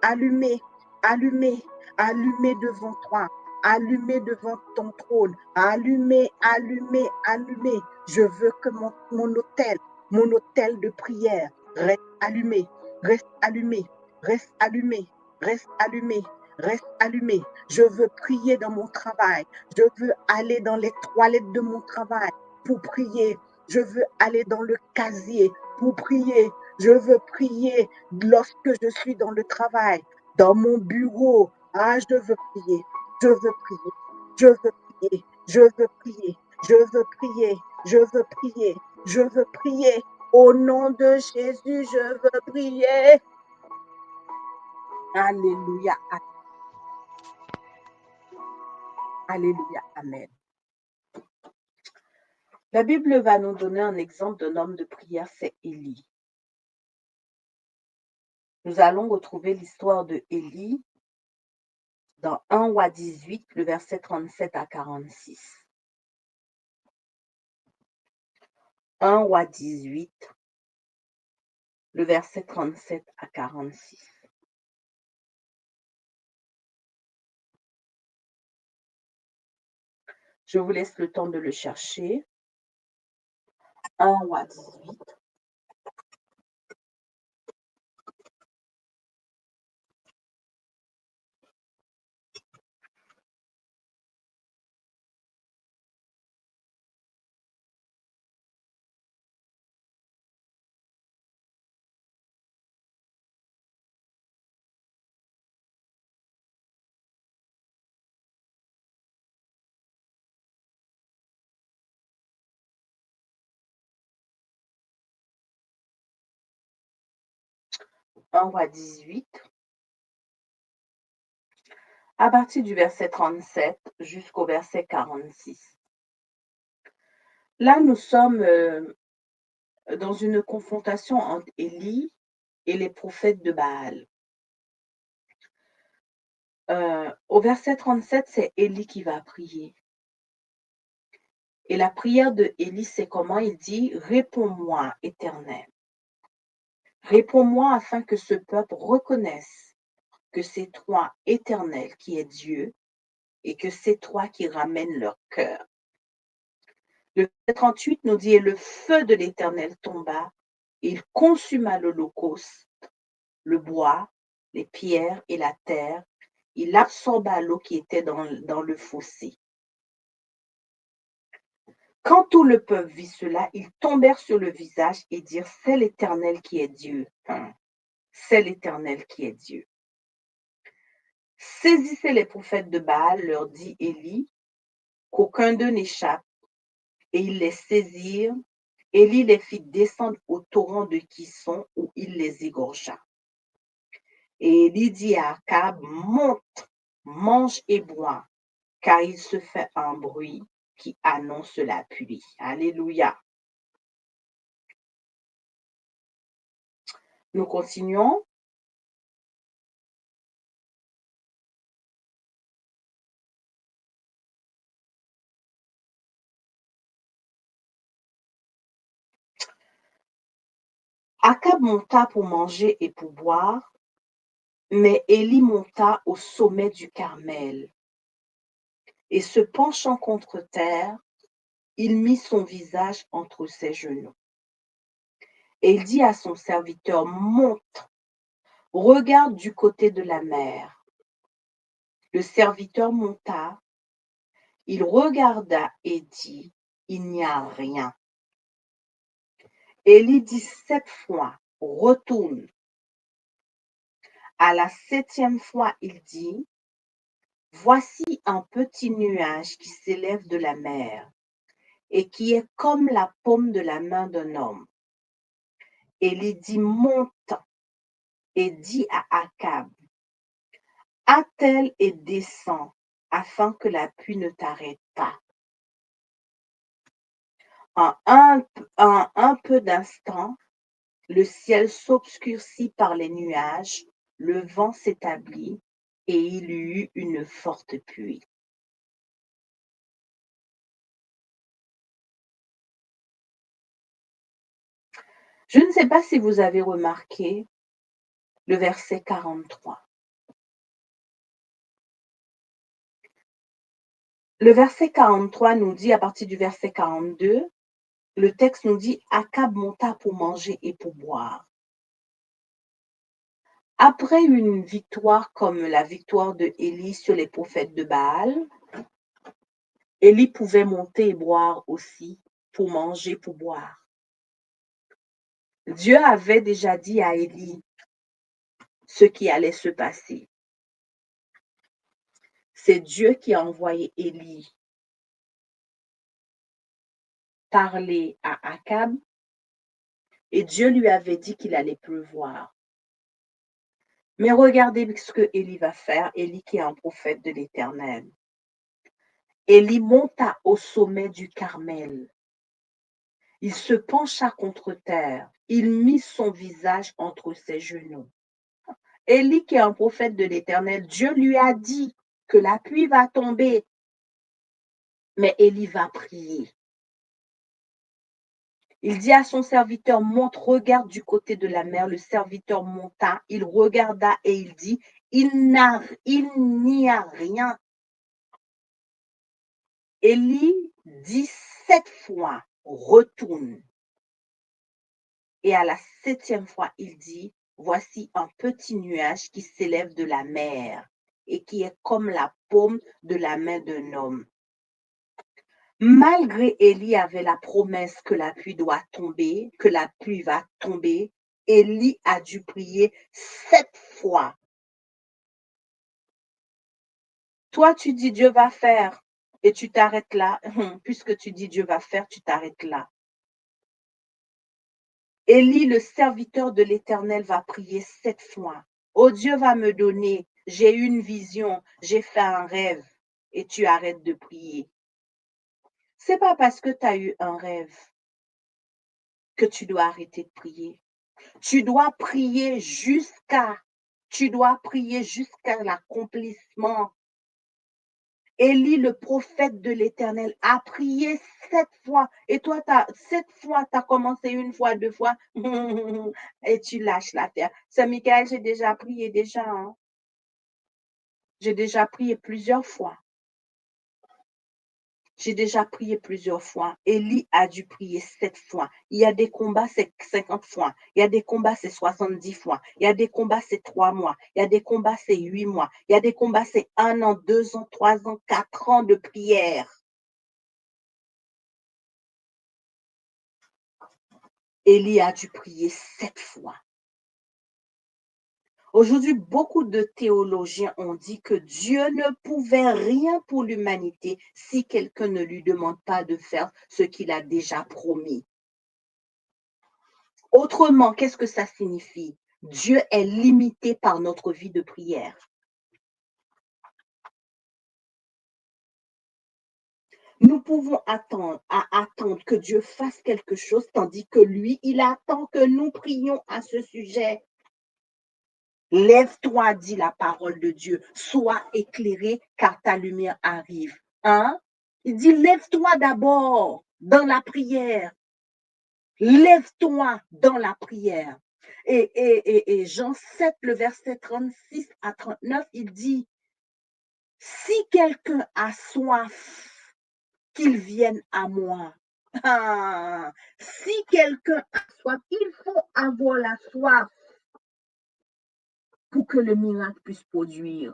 allumé, allumé, allumé devant toi, allumé devant ton trône, allumé, allumé, allumé. Je veux que mon autel de prière reste allumé, reste allumé, reste allumé, reste allumé, reste allumé. Je veux prier dans mon travail. Je veux aller dans les toilettes de mon travail pour prier. Je veux aller dans le casier pour prier. Je veux prier lorsque je suis dans le travail, dans mon bureau. Ah, je veux prier. Je veux prier. Je veux prier. Je veux prier. Je veux prier. Je veux prier. Je veux prier. Au nom de Jésus, je veux prier. Alléluia. Alléluia. Amen. La Bible va nous donner un exemple d'un homme de prière, c'est Élie. Nous allons retrouver l'histoire de Élie dans 1 Rois 18, le verset 37 à 46. 1 Rois 18, le verset 37 à 46. Je vous laisse le temps de le chercher. 1 Rois 18. Un Roi 18, à partir du verset 37 jusqu'au verset 46. Là, nous sommes dans une confrontation entre Élie et les prophètes de Baal. Au verset 37, c'est Élie qui va prier. Et la prière de Élie, c'est comment il dit « Réponds-moi, Éternel. Réponds-moi afin que ce peuple reconnaisse que c'est toi, Éternel, qui es Dieu, et que c'est toi qui ramènes leur cœur. » Le verset 38 nous dit « Et le feu de l'Éternel tomba, et il consuma l'holocauste, le bois, les pierres et la terre. Il absorba l'eau qui était dans le fossé. » Quand tout le peuple vit cela, ils tombèrent sur le visage et dirent « C'est l'Éternel qui est Dieu. C'est l'Éternel qui est Dieu. » Saisissez les prophètes de Baal, leur dit Élie, qu'aucun d'eux n'échappe. Et ils les saisirent Élie les fit descendre au torrent de Kison où il les égorgea. Et Élie dit à Akab, monte, mange et bois, car il se fait un bruit qui annonce la pluie. Alléluia. Nous continuons. Akab monta pour manger et pour boire, mais Élie monta au sommet du Carmel. Et se penchant contre terre, il mit son visage entre ses genoux. Et il dit à son serviteur, monte, regarde du côté de la mer. Le serviteur monta, il regarda et dit, il n'y a rien. Élie dit 7 fois, retourne. À la 7e fois, il dit, voici un petit nuage qui s'élève de la mer et qui est comme la paume de la main d'un homme. Élie dit, monte et dit à Akab, attelle et descends afin que la pluie ne t'arrête pas. En un peu d'instants, le ciel s'obscurcit par les nuages, le vent s'établit et il y eut une forte pluie. Je ne sais pas si vous avez remarqué le verset 43. Le verset 43 nous dit, à partir du verset 42, le texte nous dit « Akab monta pour manger et pour boire ». Après une victoire comme la victoire de Élie sur les prophètes de Baal, Élie pouvait monter et boire aussi, pour manger, pour boire. Dieu avait déjà dit à Élie ce qui allait se passer. C'est Dieu qui a envoyé Élie parler à Akab et Dieu lui avait dit qu'il allait pleuvoir. Mais regardez ce que Élie va faire, Élie qui est un prophète de l'Éternel. Élie monta au sommet du Carmel. Il se pencha contre terre. Il mit son visage entre ses genoux. Élie, qui est un prophète de l'Éternel, Dieu lui a dit que la pluie va tomber. Mais Élie va prier. Il dit à son serviteur, monte, regarde du côté de la mer. Le serviteur monta, il regarda et il dit, il n'y a rien. Élie dit 7 fois, retourne. Et à la 7e fois, il dit, voici un petit nuage qui s'élève de la mer et qui est comme la paume de la main d'un homme. Malgré Élie avait la promesse que la pluie doit tomber, que la pluie va tomber, Élie a dû prier 7 fois. Toi, tu dis Dieu va faire et tu t'arrêtes là. Puisque tu dis Dieu va faire, tu t'arrêtes là. Élie, le serviteur de l'Éternel, va prier 7 fois. Oh, Dieu va me donner, j'ai eu une vision, j'ai fait un rêve et tu arrêtes de prier. C'est pas parce que tu as eu un rêve que tu dois arrêter de prier. Tu dois prier jusqu'à l'accomplissement. Élie, le prophète de l'Éternel, a prié 7 fois. Et toi, 7 fois, tu as commencé 1 fois, 2 fois, et tu lâches la terre. C'est Michael, j'ai déjà prié déjà. Hein? J'ai déjà prié plusieurs fois. J'ai déjà prié plusieurs fois. Élie a dû prier 7 fois. Il y a des combats, c'est 50 fois. Il y a des combats, c'est 70 fois. Il y a des combats, c'est 3 mois. Il y a des combats, c'est 8 mois. Il y a des combats, c'est 1 an, 2 ans, 3 ans, 4 ans de prière. Élie a dû prier 7 fois. Aujourd'hui, beaucoup de théologiens ont dit que Dieu ne pouvait rien pour l'humanité si quelqu'un ne lui demande pas de faire ce qu'il a déjà promis. Autrement, qu'est-ce que ça signifie? Dieu est limité par notre vie de prière. Nous pouvons attendre que Dieu fasse quelque chose, tandis que lui, il attend que nous prions à ce sujet. Lève-toi, dit la parole de Dieu, sois éclairé car ta lumière arrive. Hein? Il dit, lève-toi d'abord dans la prière. Lève-toi dans la prière. Et Jean 7, le verset 36 à 39, il dit, si quelqu'un a soif, qu'il vienne à moi. Ah, si quelqu'un a soif, il faut avoir la soif pour que le miracle puisse produire.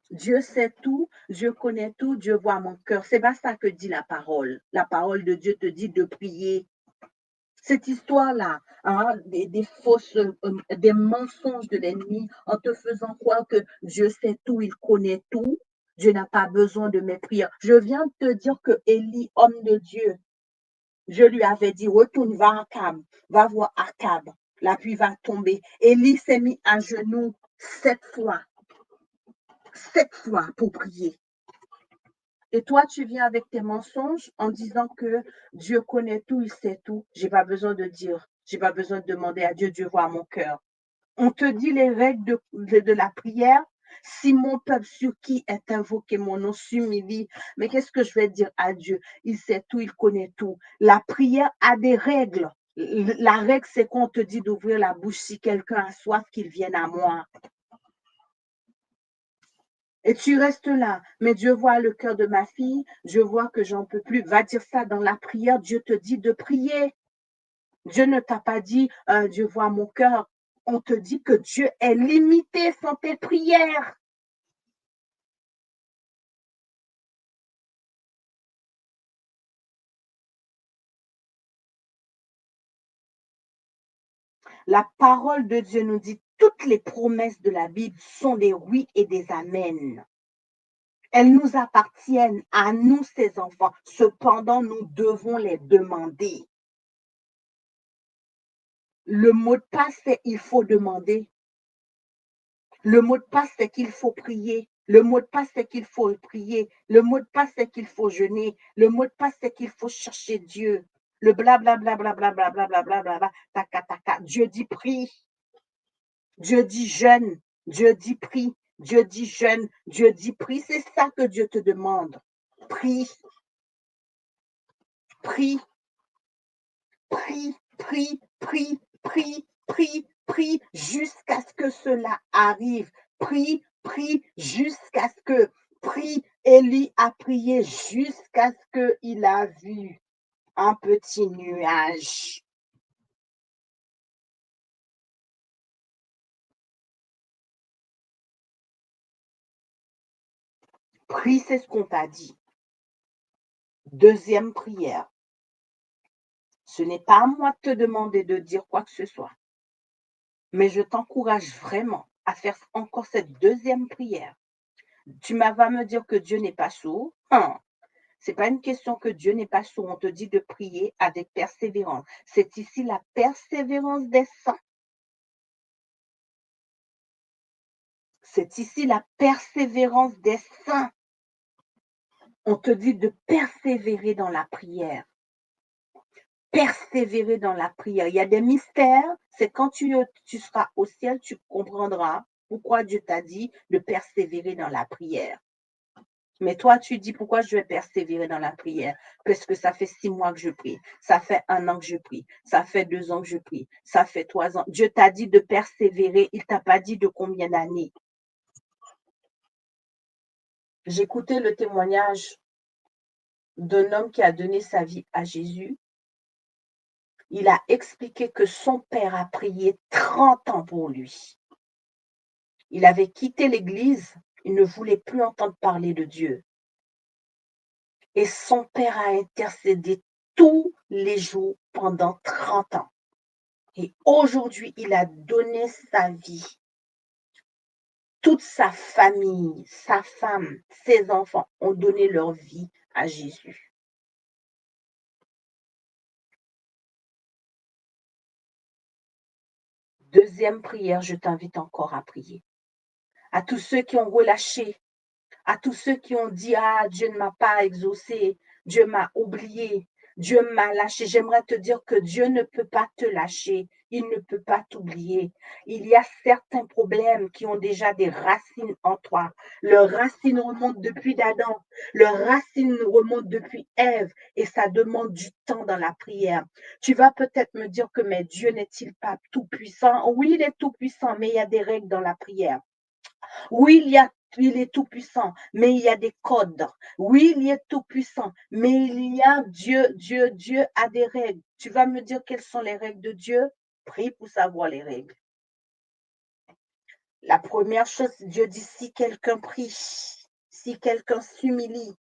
Dieu sait tout, Dieu connaît tout, Dieu voit mon cœur. C'est pas ça que dit la parole. La parole de Dieu te dit de prier. Cette histoire-là, hein, des fausses, des mensonges de l'ennemi en te faisant croire que Dieu sait tout, il connaît tout. Dieu n'a pas besoin de mes prières. Je viens de te dire que Élie, homme de Dieu, je lui avais dit, retourne, va à Akab, va voir Akab. La pluie va tomber. Élie s'est mis à genoux 7 fois pour prier. Et toi, tu viens avec tes mensonges en disant que Dieu connaît tout, il sait tout. J'ai pas besoin de dire, j'ai pas besoin de demander à Dieu, Dieu voit mon cœur. On te dit les règles de la prière. Si mon peuple sur qui est invoqué mon nom s'humilie, mais qu'est-ce que je vais dire à Dieu? Il sait tout, il connaît tout. La prière a des règles. La règle, c'est qu'on te dit d'ouvrir la bouche si quelqu'un a soif, qu'il vienne à moi. Et tu restes là. Mais Dieu voit le cœur de ma fille. Je vois que j'en peux plus. Va dire ça dans la prière. Dieu te dit de prier. Dieu ne t'a pas dit, Dieu voit mon cœur. On te dit que Dieu est limité sans tes prières. La parole de Dieu nous dit, toutes les promesses de la Bible sont des oui et des amen. Elles nous appartiennent à nous, ses enfants. Cependant, nous devons les demander. Le mot de passe, c'est il faut demander. Le mot de passe, c'est qu'il faut prier. Le mot de passe, c'est qu'il faut prier. Le mot de passe, c'est qu'il faut jeûner. Le mot de passe, c'est qu'il faut chercher Dieu. Le blablabla, blablabla, blablabla, blablabla, taka, taka. Dieu dit prie. Dieu dit jeûne. Dieu dit prie. Dieu dit jeûne. Dieu dit prie. C'est ça que Dieu te demande. Prie. Prie. Prie, prie, prie, prie, prie, prie, jusqu'à ce que cela arrive. Prie, prie, jusqu'à ce que. Prie, Élie a prié jusqu'à ce qu'il a vu un petit nuage. Prie, c'est ce qu'on t'a dit. Deuxième prière. Ce n'est pas à moi de te demander de dire quoi que ce soit. Mais je t'encourage vraiment à faire encore cette deuxième prière. Tu vas me dire que Dieu n'est pas sourd. C'est pas une question que Dieu n'est pas sourd. On te dit de prier avec persévérance. C'est ici la persévérance des saints. C'est ici la persévérance des saints. On te dit de persévérer dans la prière. Persévérer dans la prière. Il y a des mystères. C'est quand tu seras au ciel, tu comprendras pourquoi Dieu t'a dit de persévérer dans la prière. Mais toi, tu dis pourquoi je vais persévérer dans la prière? Parce que ça fait 6 mois que je prie. Ça fait 1 an que je prie. Ça fait 2 ans que je prie. Ça fait 3 ans. Dieu t'a dit de persévérer. Il t'a pas dit de combien d'années. J'écoutais le témoignage d'un homme qui a donné sa vie à Jésus. Il a expliqué que son père a prié 30 ans pour lui. Il avait quitté l'église. Il ne voulait plus entendre parler de Dieu. Et son père a intercédé tous les jours pendant 30 ans. Et aujourd'hui, il a donné sa vie. Toute sa famille, sa femme, ses enfants ont donné leur vie à Jésus. Deuxième prière, je t'invite encore à prier. À tous ceux qui ont relâché, à tous ceux qui ont dit, ah, Dieu ne m'a pas exaucé, Dieu m'a oublié, Dieu m'a lâché. J'aimerais te dire que Dieu ne peut pas te lâcher, il ne peut pas t'oublier. Il y a certains problèmes qui ont déjà des racines en toi. Leurs racines remontent depuis Adam, leurs racines remontent depuis Ève et ça demande du temps dans la prière. Tu vas peut-être me dire que mais Dieu n'est-il pas tout puissant? Oui, il est tout puissant, mais il y a des règles dans la prière. Oui, il est tout puissant, mais il y a des codes. Oui, il est tout puissant, mais il y a Dieu a des règles. Tu vas me dire quelles sont les règles de Dieu? Prie pour savoir les règles. La première chose, Dieu dit si quelqu'un prie, si quelqu'un s'humilie,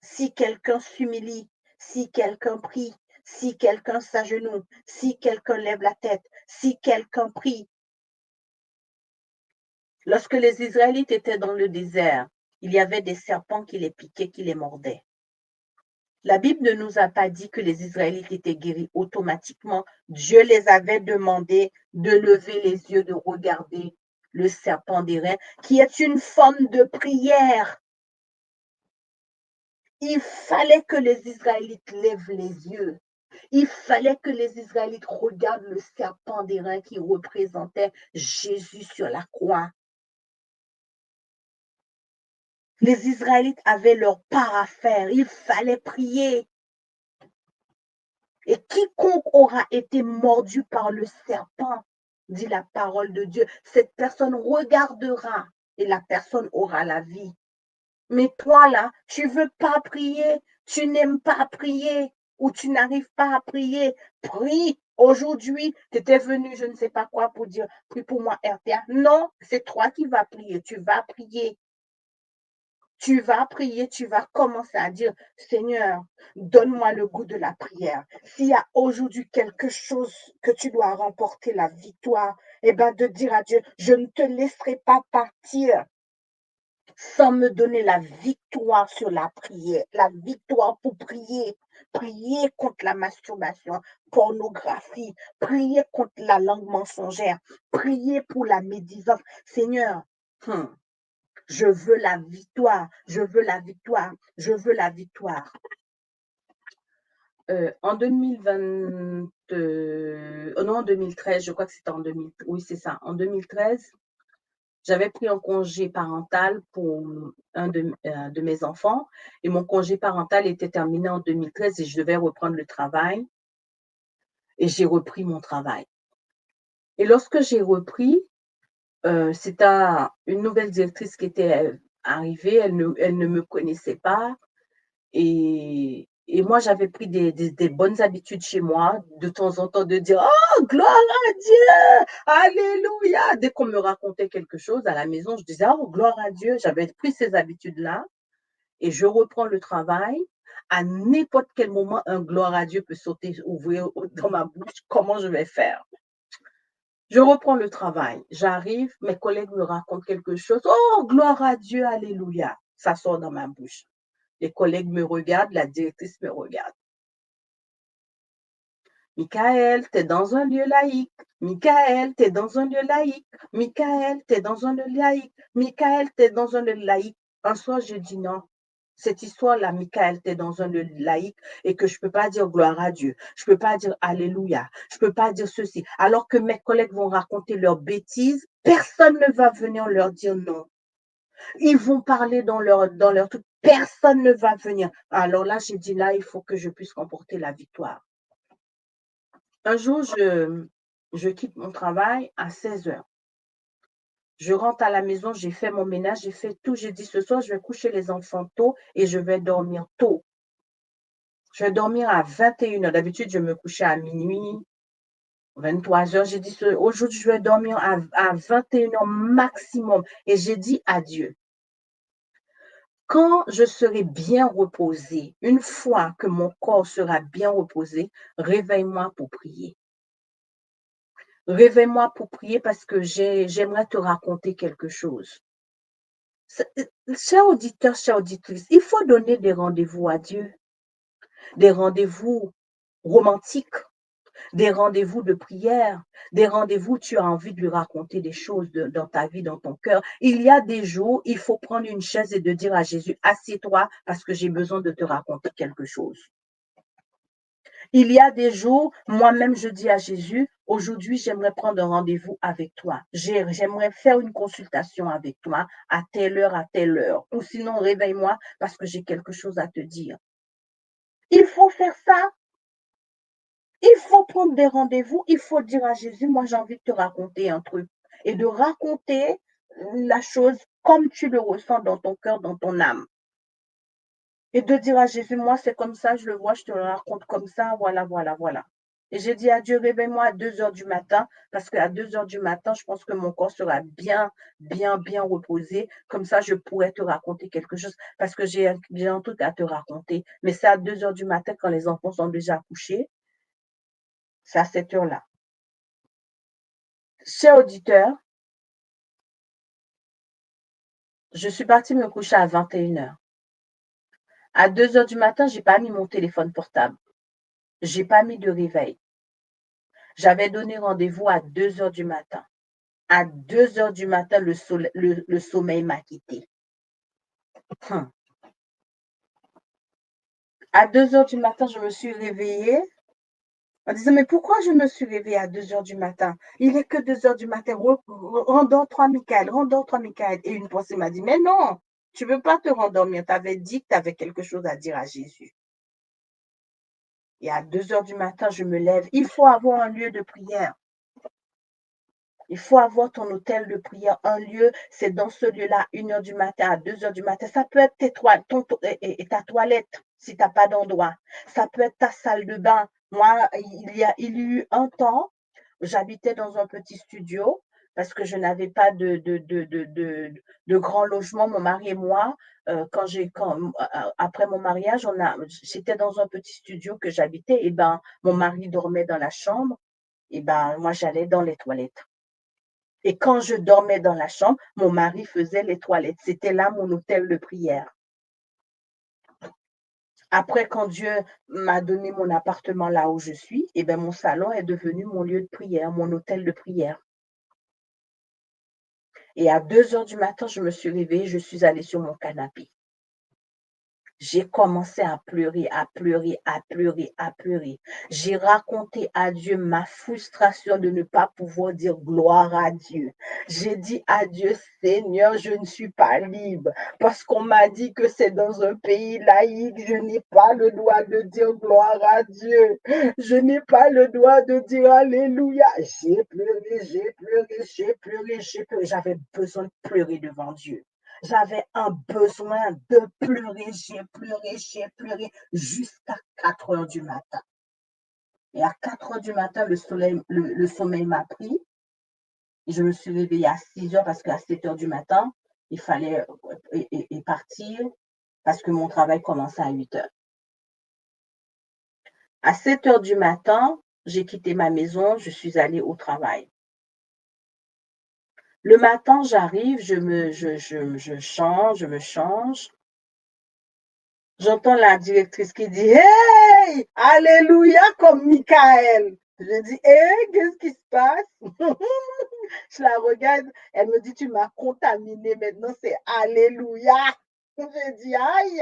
si quelqu'un s'humilie, si quelqu'un prie, si quelqu'un s'agenouille, si quelqu'un lève la tête, si quelqu'un prie. Lorsque les Israélites étaient dans le désert, il y avait des serpents qui les piquaient, qui les mordaient. La Bible ne nous a pas dit que les Israélites étaient guéris automatiquement. Dieu les avait demandé de lever les yeux, de regarder le serpent d'airain, qui est une forme de prière. Il fallait que les Israélites lèvent les yeux. Il fallait que les Israélites regardent le serpent d'airain qui représentait Jésus sur la croix. Les Israélites avaient leur part à faire. Il fallait prier. Et quiconque aura été mordu par le serpent, dit la parole de Dieu, cette personne regardera et la personne aura la vie. Mais toi là, tu veux pas prier, tu n'aimes pas prier ou tu n'arrives pas à prier. Prie. Aujourd'hui, tu étais venu, je ne sais pas quoi, pour dire, prie pour moi, RTA. Non, c'est toi qui vas prier. Tu vas prier. Tu vas prier, tu vas commencer à dire, Seigneur, donne-moi le goût de la prière. S'il y a aujourd'hui quelque chose que tu dois remporter la victoire, eh bien de dire à Dieu, je ne te laisserai pas partir sans me donner la victoire sur la prière, la victoire pour prier. Prier contre la masturbation, pornographie, prier contre la langue mensongère, prier pour la médisance. Seigneur, je veux la victoire, je veux la victoire, je veux la victoire. En 2020, non, en 2013, je crois que c'était en 2000, oui, c'est ça, en 2013, j'avais pris un congé parental pour un de mes enfants et mon congé parental était terminé en 2013 et je devais reprendre le travail et j'ai repris mon travail. Et lorsque j'ai repris, c'était une nouvelle directrice qui était arrivée, elle ne me connaissait pas et moi j'avais pris des bonnes habitudes chez moi, de temps en temps de dire oh gloire à Dieu, alléluia. Dès qu'on me racontait quelque chose à la maison, je disais oh gloire à Dieu. J'avais pris ces habitudes-là et je reprends le travail. À n'importe quel moment, un gloire à Dieu peut sauter, ouvrir dans ma bouche. Comment je vais faire? Je reprends le travail, j'arrive, mes collègues me racontent quelque chose. Oh, gloire à Dieu, alléluia. Ça sort dans ma bouche. Les collègues me regardent, la directrice me regarde. Michael, t'es dans un lieu laïque. Michael, t'es dans un lieu laïque. Michael, t'es dans un lieu laïque. Michael, t'es dans un lieu laïque. Un soir, je dis non. Cette histoire-là, Michael, t'es dans un lieu laïque et que je peux pas dire gloire à Dieu. Je peux pas dire alléluia. Je peux pas dire ceci. Alors que mes collègues vont raconter leurs bêtises, personne ne va venir leur dire non. Ils vont parler dans leur truc. Personne ne va venir. Alors là, j'ai dit là, il faut que je puisse remporter la victoire. Un jour, je quitte mon travail à 16 heures. Je rentre à la maison, j'ai fait mon ménage, j'ai fait tout. J'ai dit ce soir, je vais coucher les enfants tôt et je vais dormir tôt. Je vais dormir à 21 heures. D'habitude, je me couchais à minuit, 23 heures. J'ai dit aujourd'hui, je vais dormir à 21 heures maximum. Et j'ai dit à Dieu, quand je serai bien reposée, une fois que mon corps sera bien reposé, réveille-moi pour prier. Réveille-moi pour prier parce que j'aimerais te raconter quelque chose. Chers auditeurs, chères auditrices, il faut donner des rendez-vous à Dieu. Des rendez-vous romantiques, des rendez-vous de prière, des rendez-vous où tu as envie de lui raconter des choses dans ta vie, dans ton cœur. Il y a des jours, il faut prendre une chaise et de dire à Jésus, assieds-toi parce que j'ai besoin de te raconter quelque chose. Il y a des jours, moi-même, je dis à Jésus, aujourd'hui, j'aimerais prendre un rendez-vous avec toi. J'aimerais faire une consultation avec toi à telle heure. Ou sinon, réveille-moi parce que j'ai quelque chose à te dire. Il faut faire ça. Il faut prendre des rendez-vous. Il faut dire à Jésus, moi, j'ai envie de te raconter un truc. Et de raconter la chose comme tu le ressens dans ton cœur, dans ton âme. Et de dire à Jésus, moi, c'est comme ça, je le vois, je te le raconte comme ça, voilà. Et j'ai dit à Dieu, réveille-moi à 2 heures du matin, parce qu'à 2 heures du matin, je pense que mon corps sera bien reposé. Comme ça, je pourrais te raconter quelque chose, parce que j'ai un truc à te raconter. Mais c'est à 2 heures du matin, quand les enfants sont déjà couchés. C'est à cette heure-là. Chers auditeurs, je suis partie me coucher à 21 heures. À 2 heures du matin, j'ai pas mis mon téléphone portable. J'ai pas mis de réveil. J'avais donné rendez-vous à 2 heures du matin. À 2 heures du matin, le sommeil m'a quitté. À 2 heures du matin, je me suis réveillée en disant, mais pourquoi je me suis réveillée à 2 heures du matin? Il n'est que 2 heures du matin. Rendors-toi, Michael, rendors-toi, Michael. Et une pensée m'a dit, mais non, tu ne veux pas te rendormir. Tu avais dit que tu avais quelque chose à dire à Jésus. Et à 2 heures du matin, je me lève. Il faut avoir un lieu de prière. Il faut avoir ton hôtel de prière, un lieu, c'est dans ce lieu-là, 1 heure du matin à 2 heures du matin. Ça peut être ta toilette, si tu n'as pas d'endroit. Ça peut être ta salle de bain. Moi, il y a eu un temps, j'habitais dans un petit studio parce que je n'avais pas de grand logement, mon mari et moi. Après mon mariage, j'étais dans un petit studio que j'habitais. Et ben, mon mari dormait dans la chambre. Et ben, moi, j'allais dans les toilettes. Et quand je dormais dans la chambre, mon mari faisait les toilettes. C'était là mon hôtel de prière. Après, quand Dieu m'a donné mon appartement là où je suis, eh ben, mon salon est devenu mon lieu de prière, mon hôtel de prière. Et à 2 heures du matin, je me suis réveillée, je suis allée sur mon canapé. J'ai commencé à pleurer. J'ai raconté à Dieu ma frustration de ne pas pouvoir dire gloire à Dieu. J'ai dit à Dieu, Seigneur, je ne suis pas libre parce qu'on m'a dit que c'est dans un pays laïque, je n'ai pas le droit de dire gloire à Dieu. Je n'ai pas le droit de dire Alléluia. J'ai pleuré. J'avais besoin de pleurer devant Dieu. J'avais un besoin de pleurer, j'ai pleuré jusqu'à 4 heures du matin. Et à 4 heures du matin, le sommeil m'a pris. Et je me suis réveillée à 6 heures parce qu'à 7 heures du matin, il fallait partir parce que mon travail commençait à 8 heures. À 7 heures du matin, j'ai quitté ma maison, je suis allée au travail. Le matin, j'arrive, je me change. J'entends la directrice qui dit « Hey, Alléluia » comme Michael. Je dis « Hey, qu'est-ce qui se passe ?» Je la regarde, elle me dit « Tu m'as contaminé, maintenant c'est Alléluia ». Je dis « Aïe. »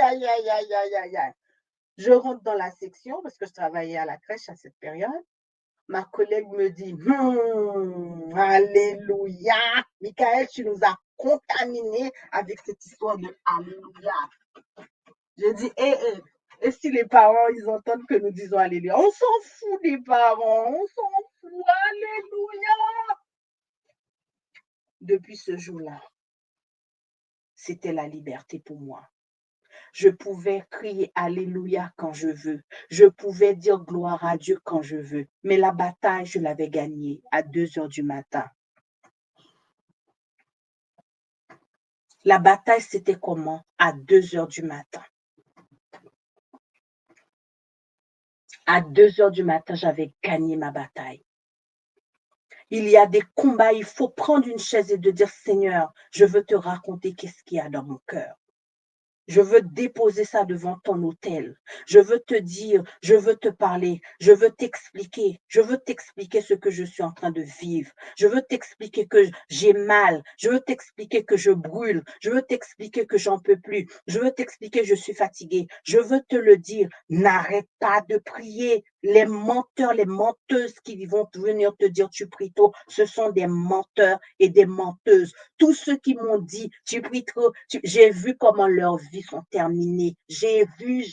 Je rentre dans la section parce que je travaillais à la crèche à cette période. Ma collègue me dit Alléluia. Michael, tu nous as contaminés avec cette histoire de Alléluia. Je dis, et si les parents, ils entendent que nous disons Alléluia? On s'en fout des parents, on s'en fout, Alléluia. Depuis ce jour-là, c'était la liberté pour moi. Je pouvais crier Alléluia quand je veux. Je pouvais dire gloire à Dieu quand je veux. Mais la bataille, je l'avais gagnée à 2 heures du matin. La bataille, c'était comment? À 2 heures du matin. À 2 heures du matin, j'avais gagné ma bataille. Il y a des combats, il faut prendre une chaise et de dire, Seigneur, je veux te raconter qu'est-ce qu'il y a dans mon cœur. Je veux déposer ça devant ton autel. Je veux te dire, je veux te parler, je veux t'expliquer ce que je suis en train de vivre. Je veux t'expliquer que j'ai mal. Je veux t'expliquer que je brûle. Je veux t'expliquer que j'en peux plus. Je veux t'expliquer que je suis fatiguée. Je veux te le dire. N'arrête pas de prier. Les menteurs, les menteuses qui vont venir te dire tu pries trop, ce sont des menteurs et des menteuses. Tous ceux qui m'ont dit tu pries trop, j'ai vu comment leurs vies sont terminées. J'ai vu.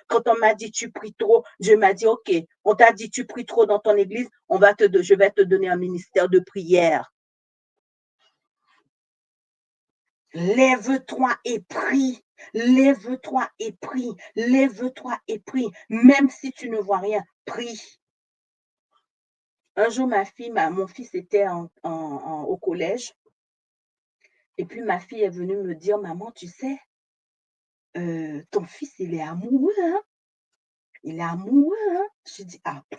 Quand on m'a dit tu pries trop, Dieu m'a dit ok, on t'a dit tu pries trop dans ton église, je vais te donner un ministère de prière. Lève-toi et prie. Lève-toi et prie. Lève-toi et prie. Même si tu ne vois rien, prie. Un jour, mon fils était au collège. Et puis, ma fille est venue me dire, maman, tu sais, ton fils, il est amoureux, hein? Il est amoureux, hein? Je dis, ah bon?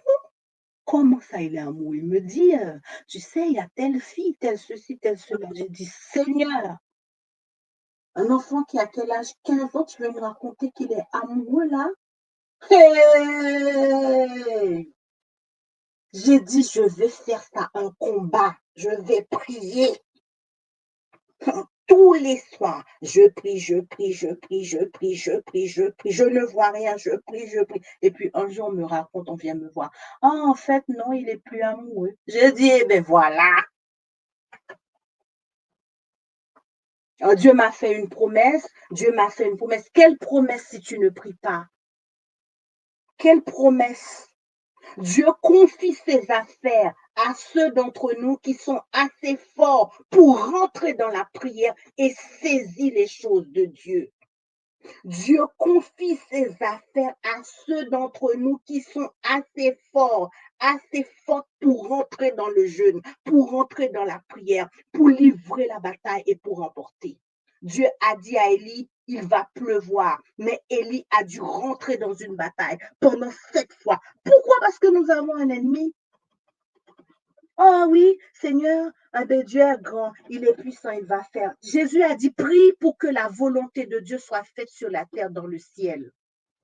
Comment ça, il est amoureux? Il me dit, tu sais, il y a telle fille, telle ceci, telle cela. J'ai dit, Seigneur, un enfant qui a quel âge? 15 ans, tu veux me raconter qu'il est amoureux là? Hey! J'ai dit, je vais faire ça un combat. Je vais prier. Tous les soirs, je prie. Je ne vois rien, je prie. Et puis un jour, on me raconte, on vient me voir. Ah, en fait, non, il est plus amoureux. Je dis, eh ben voilà. Dieu m'a fait une promesse. Quelle promesse si tu ne pries pas? Quelle promesse? Dieu confie ses affaires à ceux d'entre nous qui sont assez forts pour rentrer dans la prière et saisir les choses de Dieu. Dieu confie ses affaires à ceux d'entre nous qui sont assez forts pour rentrer dans le jeûne, pour rentrer dans la prière, pour livrer la bataille et pour remporter. Dieu a dit à Élie, il va pleuvoir. Mais Élie a dû rentrer dans une bataille pendant 7 fois. Pourquoi? Parce que nous avons un ennemi. Oh oui, Seigneur, Dieu est grand, il est puissant, il va faire. Jésus a dit, prie pour que la volonté de Dieu soit faite sur la terre dans le ciel,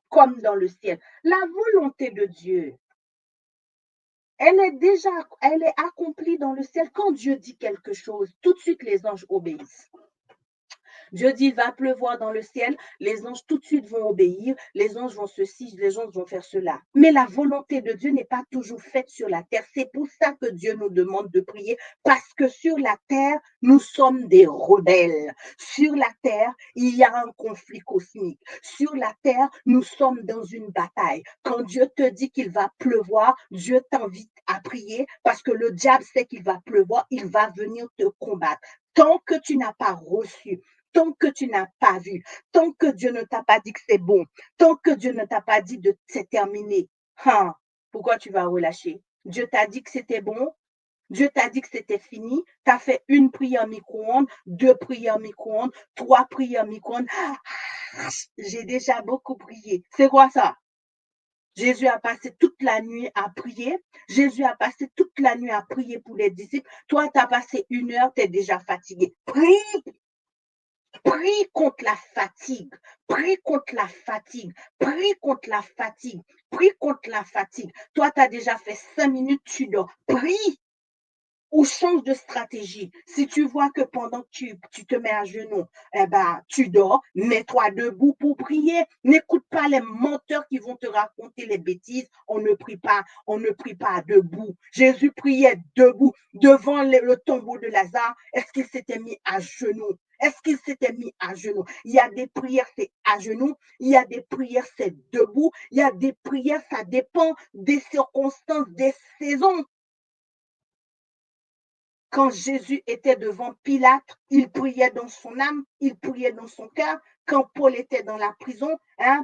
comme dans le ciel. La volonté de Dieu, elle est accomplie dans le ciel. Quand Dieu dit quelque chose, tout de suite les anges obéissent. Dieu dit, il va pleuvoir dans le ciel, les anges tout de suite vont obéir, les anges vont ceci, les anges vont faire cela. Mais la volonté de Dieu n'est pas toujours faite sur la terre. C'est pour ça que Dieu nous demande de prier, parce que sur la terre, nous sommes des rebelles. Sur la terre, il y a un conflit cosmique. Sur la terre, nous sommes dans une bataille. Quand Dieu te dit qu'il va pleuvoir, Dieu t'invite à prier, parce que le diable sait qu'il va pleuvoir, il va venir te combattre. Tant que tu n'as pas reçu, tant que tu n'as pas vu, tant que Dieu ne t'a pas dit que c'est bon, tant que Dieu ne t'a pas dit de c'est terminé, pourquoi tu vas relâcher? Dieu t'a dit que c'était bon, Dieu t'a dit que c'était fini, tu as fait une prière micro-ondes, 2 prières micro-ondes, 3 prières micro-ondes. J'ai déjà beaucoup prié. C'est quoi ça? Jésus a passé toute la nuit à prier. Jésus a passé toute la nuit à prier pour les disciples. Toi, tu as passé 1 heure, tu es déjà fatigué. Prie! Prie contre la fatigue. Prie contre la fatigue. Prie contre la fatigue. Prie contre la fatigue. Toi, tu as déjà fait 5 minutes, tu dors. Prie ou change de stratégie. Si tu vois que pendant que tu te mets à genoux, tu dors, mets-toi debout pour prier. N'écoute pas les menteurs qui vont te raconter les bêtises. On ne prie pas debout. Jésus priait debout devant le tombeau de Lazare. Est-ce qu'il s'était mis à genoux? Est-ce qu'il s'était mis à genoux? Il y a des prières, c'est à genoux. Il y a des prières, c'est debout. Il y a des prières, ça dépend des circonstances, des saisons. Quand Jésus était devant Pilate, il priait dans son âme, il priait dans son cœur. Quand Paul était dans la prison,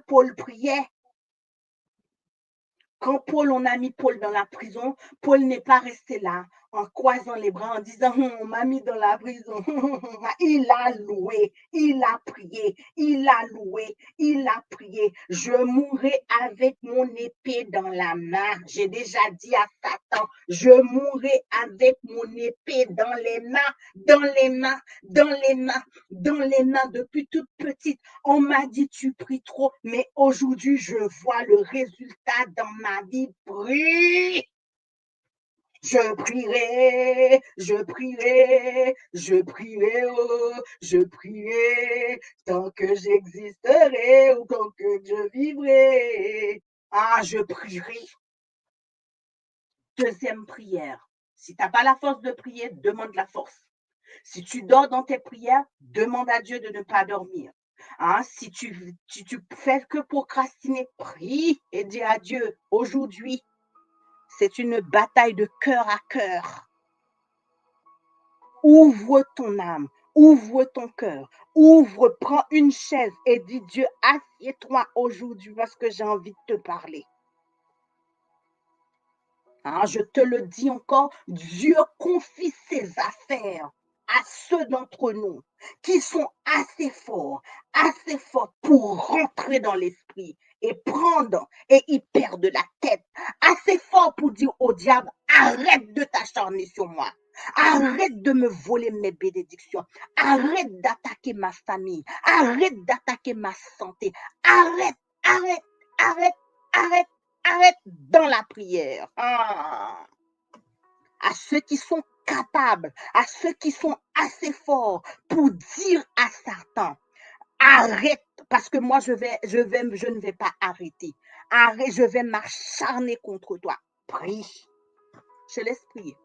Paul priait. Quand on a mis Paul dans la prison, Paul n'est pas resté là en croisant les bras, en disant, on m'a mis dans la prison. Il a loué, il a prié, il a loué, il a prié. Je mourrai avec mon épée dans la main. J'ai déjà dit à Satan, je mourrai avec mon épée dans les mains, dans les mains, dans les mains, dans les mains. Depuis toute petite, on m'a dit, tu pries trop, mais aujourd'hui, je vois le résultat dans ma vie. Prie! Je prierai, je prierai, je prierai, oh, je prierai, tant que j'existerai ou tant que je vivrai. Ah, je prierai. Deuxième prière. Si tu n'as pas la force de prier, demande la force. Si tu dors dans tes prières, demande à Dieu de ne pas dormir. Hein, si tu fais que procrastiner, prie et dis à Dieu, aujourd'hui, c'est une bataille de cœur à cœur. Ouvre ton âme, ouvre ton cœur, ouvre, prends une chaise et dis Dieu, assieds-toi aujourd'hui parce que j'ai envie de te parler. Hein, je te le dis encore, Dieu confie ses affaires à ceux d'entre nous qui sont assez forts pour rentrer dans l'esprit et prendre et y perdre la tête, assez fort pour dire au diable, arrête de t'acharner sur moi. Arrête de me voler mes bénédictions. Arrête d'attaquer ma famille. Arrête d'attaquer ma santé. Arrête, arrête, arrête, arrête, arrête dans la prière. Ah. À ceux qui sont capables, à ceux qui sont assez forts pour dire à Satan, arrête, parce que moi je ne vais pas arrêter. Arrête, je vais m'acharner contre toi. Prie. Je laisse prier.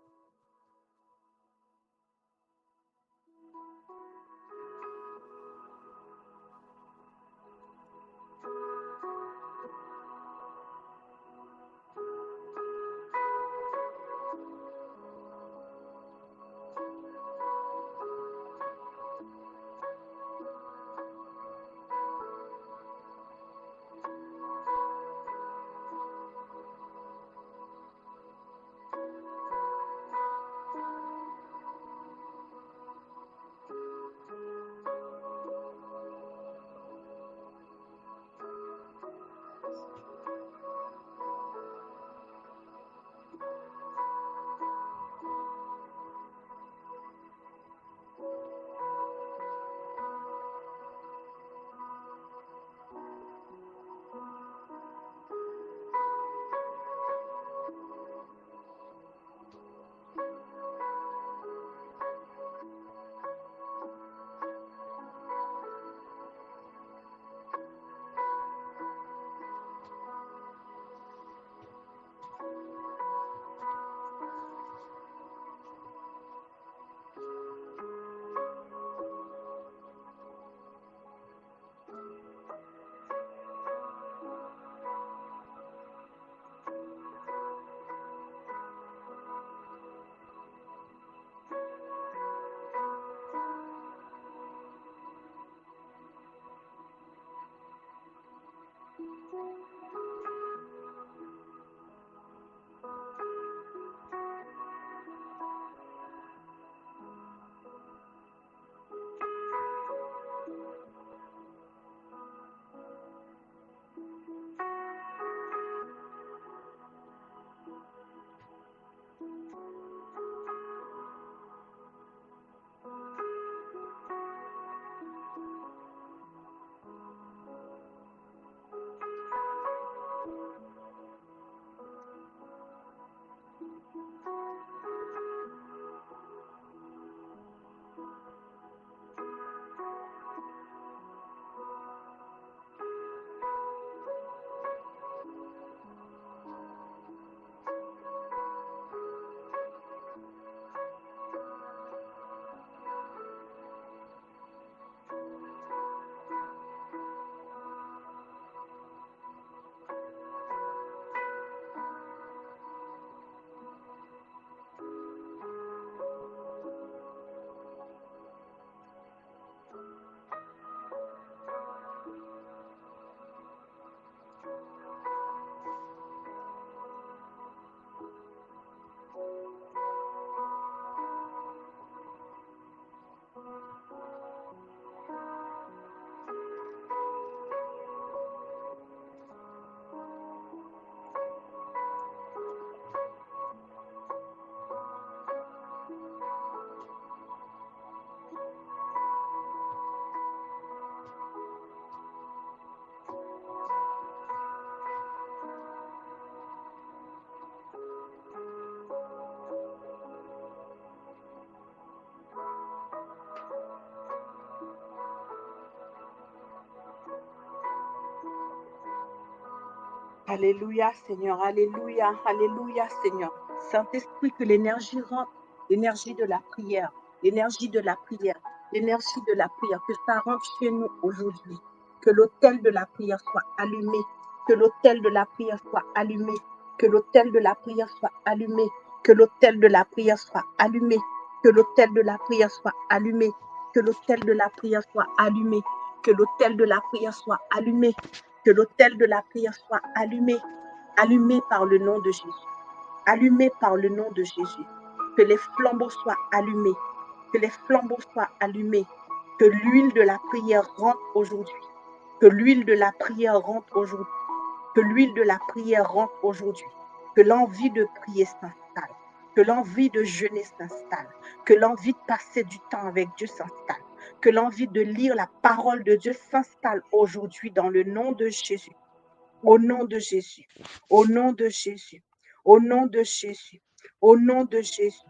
Alléluia, Seigneur. Alléluia. Alléluia, Seigneur. Saint-Esprit, que l'énergie rentre, l'énergie de la prière, l'énergie de la prière, l'énergie de la prière, que ça rentre chez nous aujourd'hui. Que l'autel de la prière soit allumé, que l'autel de la prière soit allumé, que l'autel de la prière soit allumé, que l'autel de la prière soit allumé, que l'autel de la prière soit allumé, que l'autel de la prière soit allumé, que l'autel de la prière soit allumé, que l'autel de la prière soit allumé, allumé par le nom de Jésus, allumé par le nom de Jésus. Que les flambeaux soient allumés, que les flambeaux soient allumés, que l'huile de la prière rentre aujourd'hui, que l'huile de la prière rentre aujourd'hui, que l'huile de la prière rentre aujourd'hui, que l'envie de prier s'installe, que l'envie de jeûner s'installe, que l'envie de passer du temps avec Dieu s'installe, que l'envie de lire la parole de Dieu s'installe aujourd'hui dans le nom de Jésus. Au nom de Jésus, au nom de Jésus, au nom de Jésus, au nom de Jésus.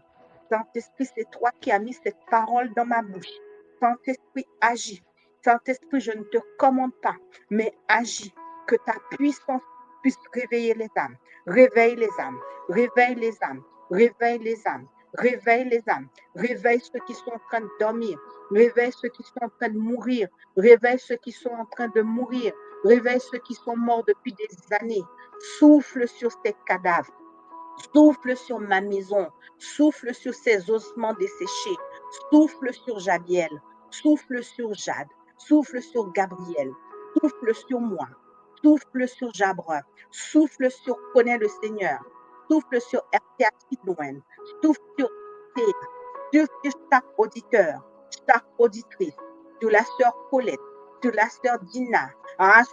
Saint-Esprit, c'est toi qui as mis cette parole dans ma bouche. Saint-Esprit, agis. Saint-Esprit, je ne te commande pas, mais agis. Que ta puissance puisse réveiller les âmes. Réveille les âmes. Réveille les âmes. Réveille les âmes. Réveille les âmes. Réveille ceux qui sont en train de dormir. Réveille ceux qui sont en train de mourir. Réveille ceux qui sont en train de mourir. Réveille ceux qui sont morts depuis des années. Souffle sur ces cadavres. Souffle sur ma maison. Souffle sur ces ossements desséchés. Souffle sur Jabiel. Souffle sur Jade. Souffle sur Gabriel. Souffle sur moi. Souffle sur Jabrun. Souffle sur Connais le Seigneur. Souffle sur RTA Tidouane. Souffle sur Théa. Souffle sur chaque auditeur, chaque auditrice, sur la sœur Colette, sur la sœur Dina,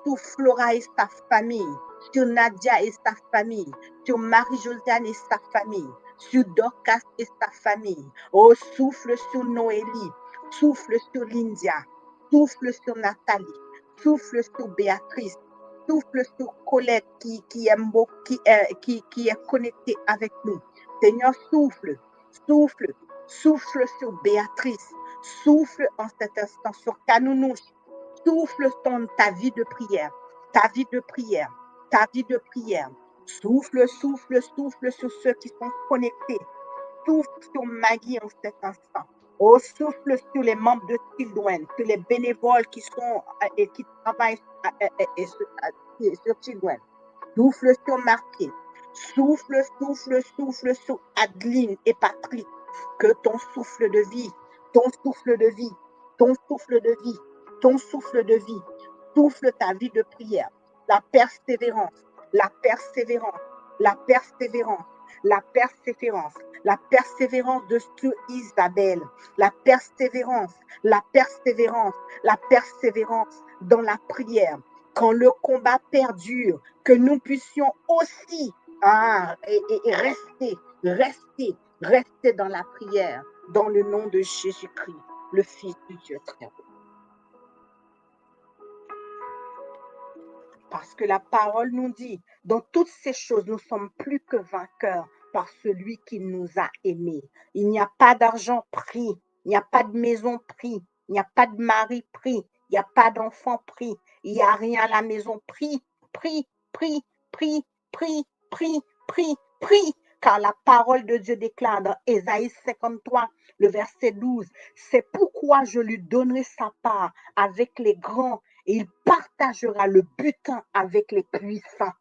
sur Flora et sa famille, sur Nadia et sa famille, sur Marie-Josiane et sa famille, sur Dorcas et sa famille. Oh, souffle sur Noélie, souffle sur Lindia, souffle sur Nathalie, souffle sur Béatrice, souffle sur Colette qui est connectée avec nous. Seigneur, souffle, souffle, souffle sur Béatrice, souffle en cet instant sur Kanounou, souffle sur ta vie de prière, ta vie de prière, ta vie de prière. Souffle, souffle, souffle sur ceux qui sont connectés. Souffle sur Maggie en cet instant. Oh, souffle sur les membres de Tidouane, sur les bénévoles qui sont et qui travaillent sur Tidouane. Souffle sur Marquis. Souffle, souffle, souffle sur Adeline et Patrick. Que ton souffle de vie, ton souffle de vie, ton souffle de vie, ton souffle de vie, souffle ta vie de prière, la persévérance, la persévérance, la persévérance, la persévérance, la persévérance de sur Isabelle, la persévérance, la persévérance, la persévérance dans la prière. Quand le combat perdure, que nous puissions aussi rester dans la prière, dans le nom de Jésus-Christ, le Fils du Dieu très haut. Parce que la parole nous dit, dans toutes ces choses, nous sommes plus que vainqueurs par celui qui nous a aimés. Il n'y a pas d'argent pris, il n'y a pas de maison pris, il n'y a pas de mari pris, il n'y a pas d'enfant pris, il n'y a rien à la maison pris, car la parole de Dieu déclare dans Ésaïe 53, le verset 12, c'est pourquoi je lui donnerai sa part avec les grands et il partagera le butin avec les puissants.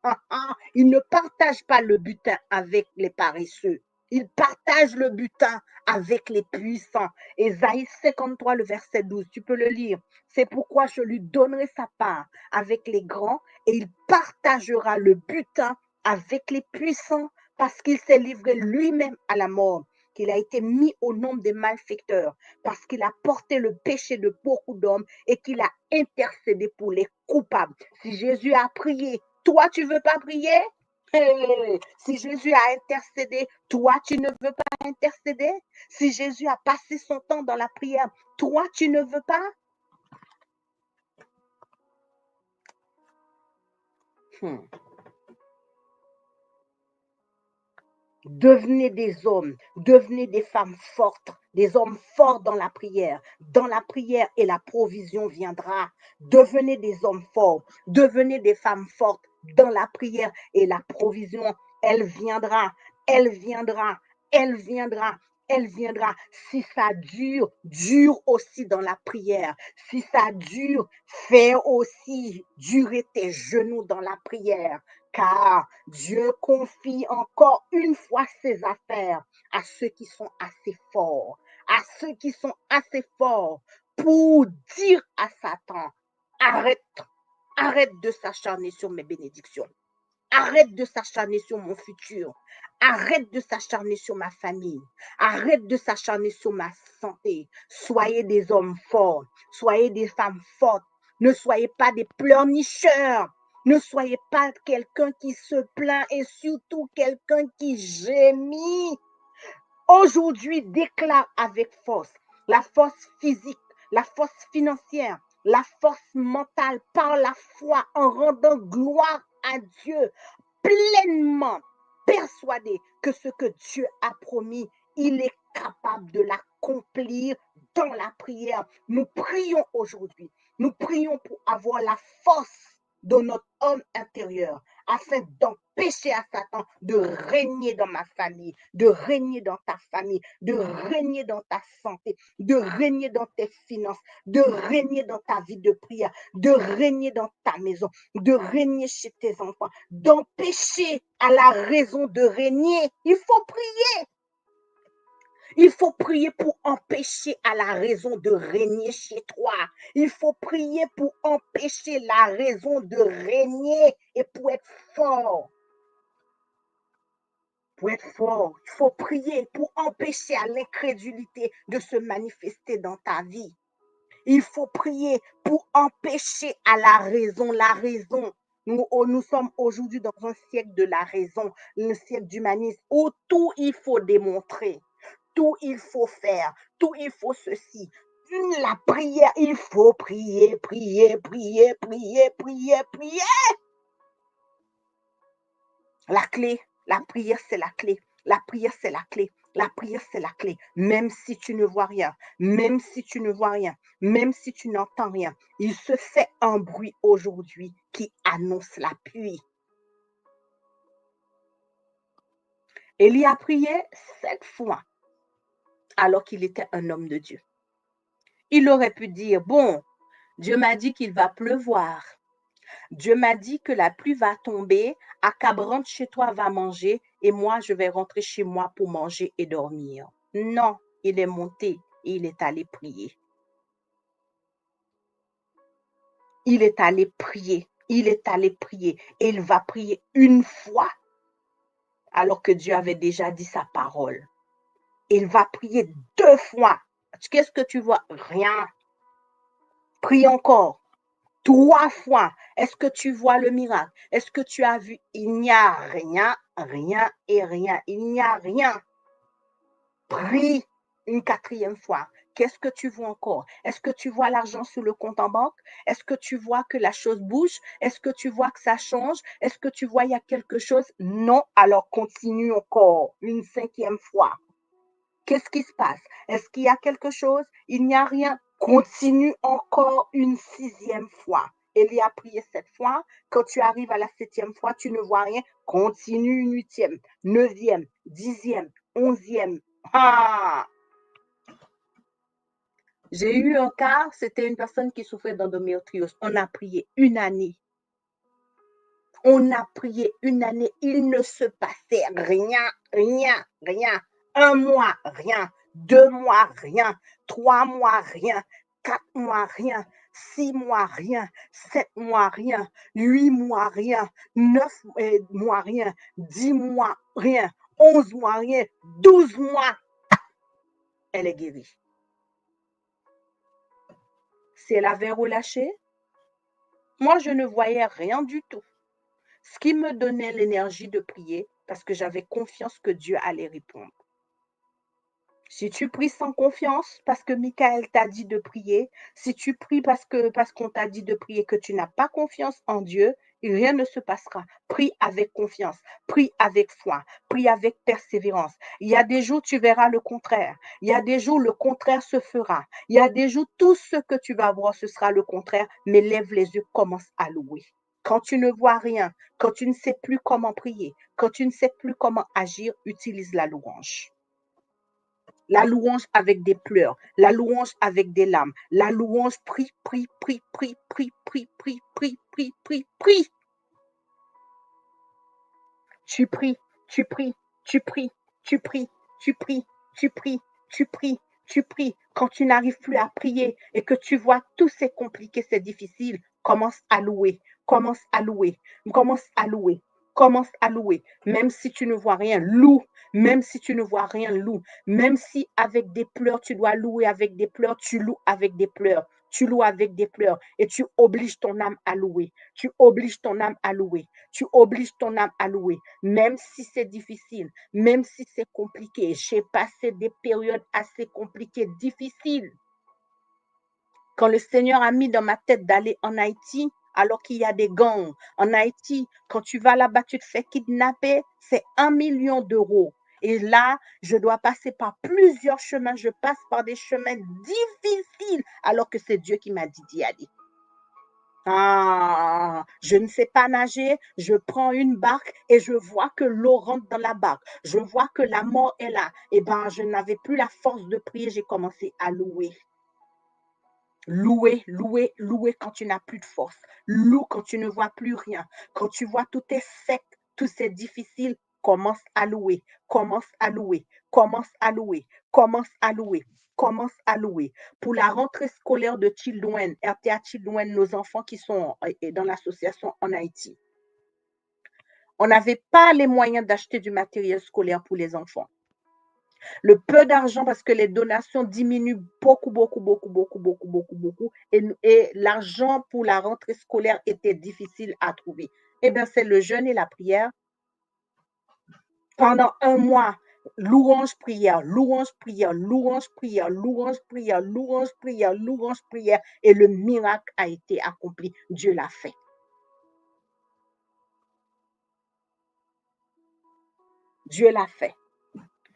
Il ne partage pas le butin avec les paresseux. Il partage le butin avec les puissants. Ésaïe 53, le verset 12, tu peux le lire. C'est pourquoi je lui donnerai sa part avec les grands et il partagera le butin avec les puissants parce qu'il s'est livré lui-même à la mort qu'il a été mis au nombre des malfaiteurs parce qu'il a porté le péché de beaucoup d'hommes et qu'il a intercédé pour les coupables. Si Jésus a prié, toi, tu ne veux pas prier? Si Jésus a intercédé, toi, tu ne veux pas intercéder? Si Jésus a passé son temps dans la prière, toi, tu ne veux pas? Devenez des hommes, devenez des femmes fortes, des hommes forts dans la prière. Dans la prière et la provision viendra. Devenez des hommes forts, devenez des femmes fortes dans la prière et la provision, elle viendra, elle viendra, elle viendra. Elle viendra. Si ça dure, dure aussi dans la prière. Si ça dure, fais aussi durer tes genoux dans la prière. Car Dieu confie encore une fois ses affaires à ceux qui sont assez forts, à ceux qui sont assez forts pour dire à Satan, arrête, arrête de s'acharner sur mes bénédictions, arrête de s'acharner sur mon futur, arrête de s'acharner sur ma famille, arrête de s'acharner sur ma santé. Soyez des hommes forts, soyez des femmes fortes, ne soyez pas des pleurnicheurs. Ne soyez pas quelqu'un qui se plaint et surtout quelqu'un qui gémit. Aujourd'hui, déclare avec force la force physique, la force financière, la force mentale par la foi en rendant gloire à Dieu, pleinement persuadé que ce que Dieu a promis, il est capable de l'accomplir dans la prière. Nous prions aujourd'hui. Nous prions pour avoir la force de notre homme intérieur afin d'empêcher à Satan de régner dans ma famille, de régner dans ta famille, de régner dans ta santé, de régner dans tes finances, de régner dans ta vie de prière, de régner dans ta maison, de régner chez tes enfants, d'empêcher à la raison de régner. Il faut prier. Il faut prier pour empêcher à la raison de régner chez toi. Il faut prier pour empêcher la raison de régner et pour être fort. Pour être fort, il faut prier pour empêcher à l'incrédulité de se manifester dans ta vie. Il faut prier pour empêcher à la raison. Nous sommes aujourd'hui dans un siècle de la raison, un siècle d'humanisme où tout il faut démontrer. Tout il faut faire, tout il faut ceci. La prière, il faut prier, prier, prier, prier, prier, prier. La clé, la prière, c'est la clé. La prière, c'est la clé. La prière, c'est la clé. Même si tu ne vois rien, même si tu ne vois rien, même si tu n'entends rien, il se fait un bruit aujourd'hui qui annonce la pluie. Élie a prié 7 fois alors qu'il était un homme de Dieu. Il aurait pu dire, bon, Dieu m'a dit qu'il va pleuvoir. Dieu m'a dit que la pluie va tomber, Akab rentre chez toi, va manger, et moi, je vais rentrer chez moi pour manger et dormir. Non, il est monté et il est allé prier. Il est allé prier. Il est allé prier. Et il va prier une fois, alors que Dieu avait déjà dit sa parole. Il va prier 2 fois. Qu'est-ce que tu vois? Rien. Prie encore. 3 fois. Est-ce que tu vois le miracle? Est-ce que tu as vu? Il n'y a rien, rien et rien. Il n'y a rien. Prie une 4e fois. Qu'est-ce que tu vois encore? Est-ce que tu vois l'argent sur le compte en banque? Est-ce que tu vois que la chose bouge? Est-ce que tu vois que ça change? Est-ce que tu vois il y a quelque chose? Non, alors continue encore une 5e fois. Qu'est-ce qui se passe? Est-ce qu'il y a quelque chose? Il n'y a rien. Continue encore une 6e fois. Élie a prié 7 fois. Quand tu arrives à la 7e fois, tu ne vois rien. Continue une 8e, 9e, 10e, 11e. Ah! J'ai eu un cas, c'était une personne qui souffrait d'endométriose. On a prié une année. On a prié une année. Il ne se passait rien, rien, rien. 1 mois, rien. 2 mois, rien. 3 mois, rien. 4 mois, rien. 6 mois, rien. 7 mois, rien. 8 mois, rien. 9 mois, rien. 10 mois, rien. 11 mois, rien. 12 mois, elle est guérie. Si elle avait relâché, moi, je ne voyais rien du tout. Ce qui me donnait l'énergie de prier, parce que j'avais confiance que Dieu allait répondre. Si tu pries sans confiance, parce que Michael t'a dit de prier, si tu pries parce qu'on t'a dit de prier, que tu n'as pas confiance en Dieu, rien ne se passera. Prie avec confiance, prie avec foi, prie avec persévérance. Il y a des jours, tu verras le contraire. Il y a des jours, le contraire se fera. Il y a des jours, tout ce que tu vas voir, ce sera le contraire, mais lève les yeux, commence à louer. Quand tu ne vois rien, quand tu ne sais plus comment prier, quand tu ne sais plus comment agir, utilise la louange. La louange avec des pleurs, la louange avec des larmes, la louange prie, prie, prie, prie, prie, prie, prie, prie, prie, prie, prie. Tu pries, tu pries, tu pries, tu pries, tu pries, tu pries, tu pries, tu pries. Quand tu n'arrives plus à prier et que tu vois tout c'est compliqué, c'est difficile, commence à louer, commence à louer, commence à louer, commence à louer. Même si tu ne vois rien, loue. Même si tu ne vois rien, loue. Même si avec des pleurs, tu dois louer avec des pleurs, tu loues avec des pleurs. Tu loues avec des pleurs et tu obliges ton âme à louer. Tu obliges ton âme à louer. Tu obliges ton âme à louer. Même si c'est difficile, même si c'est compliqué. J'ai passé des périodes assez compliquées, difficiles. Quand le Seigneur a mis dans ma tête d'aller en Haïti, alors qu'il y a des gangs. En Haïti, quand tu vas là-bas, tu te fais kidnapper, c'est 1 million d'euros. Et là, je dois passer par plusieurs chemins. Je passe par des chemins difficiles, alors que c'est Dieu qui m'a dit d'y aller. Ah, je ne sais pas nager, je prends une barque et je vois que l'eau rentre dans la barque. Je vois que la mort est là. Eh bien, je n'avais plus la force de prier, j'ai commencé à louer. Louer, louer, louer quand tu n'as plus de force. Loue quand tu ne vois plus rien. Quand tu vois tout est sec, tout c'est difficile, commence à louer, commence à louer, commence à louer, commence à louer, commence à louer. Pour la rentrée scolaire de Children, RTA Children, nos enfants qui sont dans l'association en Haïti, on n'avait pas les moyens d'acheter du matériel scolaire pour les enfants. Le peu d'argent, parce que les donations diminuent beaucoup, beaucoup, beaucoup, beaucoup, beaucoup, beaucoup, beaucoup. Et l'argent pour la rentrée scolaire était difficile à trouver. Eh bien, c'est le jeûne et la prière. Pendant un mois, louange, prière, louange, prière, louange, prière, louange, prière, louange, prière, louange, prière. Et le miracle a été accompli. Dieu l'a fait. Dieu l'a fait.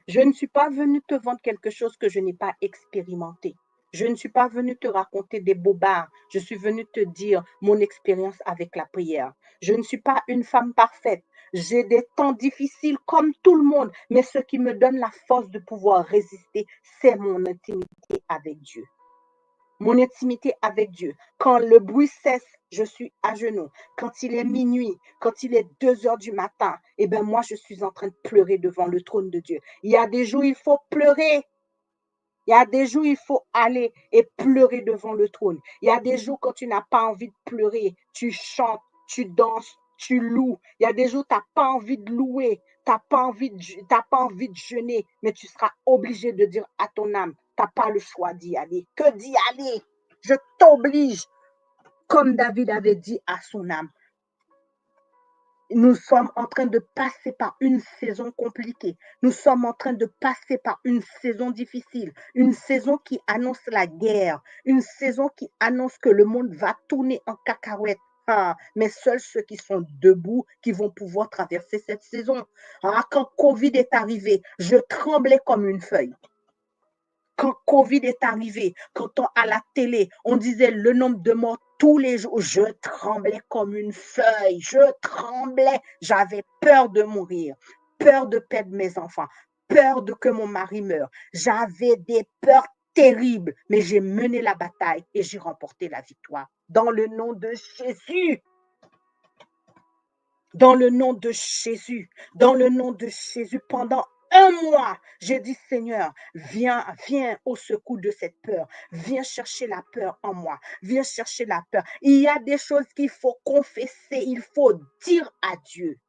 Je ne suis pas venue te vendre quelque chose que je n'ai pas expérimenté. Je ne suis pas venue te raconter des bobards. Je suis venue te dire mon expérience avec la prière. Je ne suis pas une femme parfaite. J'ai des temps difficiles comme tout le monde, mais ce qui me donne la force de pouvoir résister, c'est mon intimité avec Dieu. Mon intimité avec Dieu. Quand le bruit cesse, je suis à genoux. Quand il est minuit, quand il est 2 heures du matin, eh bien moi, je suis en train de pleurer devant le trône de Dieu. Il y a des jours, il faut pleurer. Il y a des jours, il faut aller et pleurer devant le trône. Il y a des jours, quand tu n'as pas envie de pleurer, tu chantes, tu danses, tu loues. Il y a des jours, tu n'as pas envie de louer, tu n'as pas envie de jeûner, mais tu seras obligé de dire à ton âme, tu n'as pas le choix d'y aller. Que d'y aller? Je t'oblige, comme David avait dit à son âme. Nous sommes en train de passer par une saison compliquée. Nous sommes en train de passer par une saison difficile, une saison qui annonce la guerre, une saison qui annonce que le monde va tourner en cacahuète. Ah, mais seuls ceux qui sont debout qui vont pouvoir traverser cette saison. Ah, quand Covid est arrivé, je tremblais comme une feuille. Quand Covid est arrivé, quand à la télé, on disait le nombre de morts tous les jours, je tremblais comme une feuille, je tremblais, j'avais peur de mourir, peur de perdre mes enfants, peur de que mon mari meure. J'avais des peurs terribles, mais j'ai mené la bataille et j'ai remporté la victoire. Dans le nom de Jésus. Dans le nom de Jésus, dans le nom de Jésus, pendant un mois, j'ai dit, Seigneur, viens au secours de cette peur. Viens chercher la peur en moi. Viens chercher la peur. Il y a des choses qu'il faut confesser. Il faut dire à Dieu.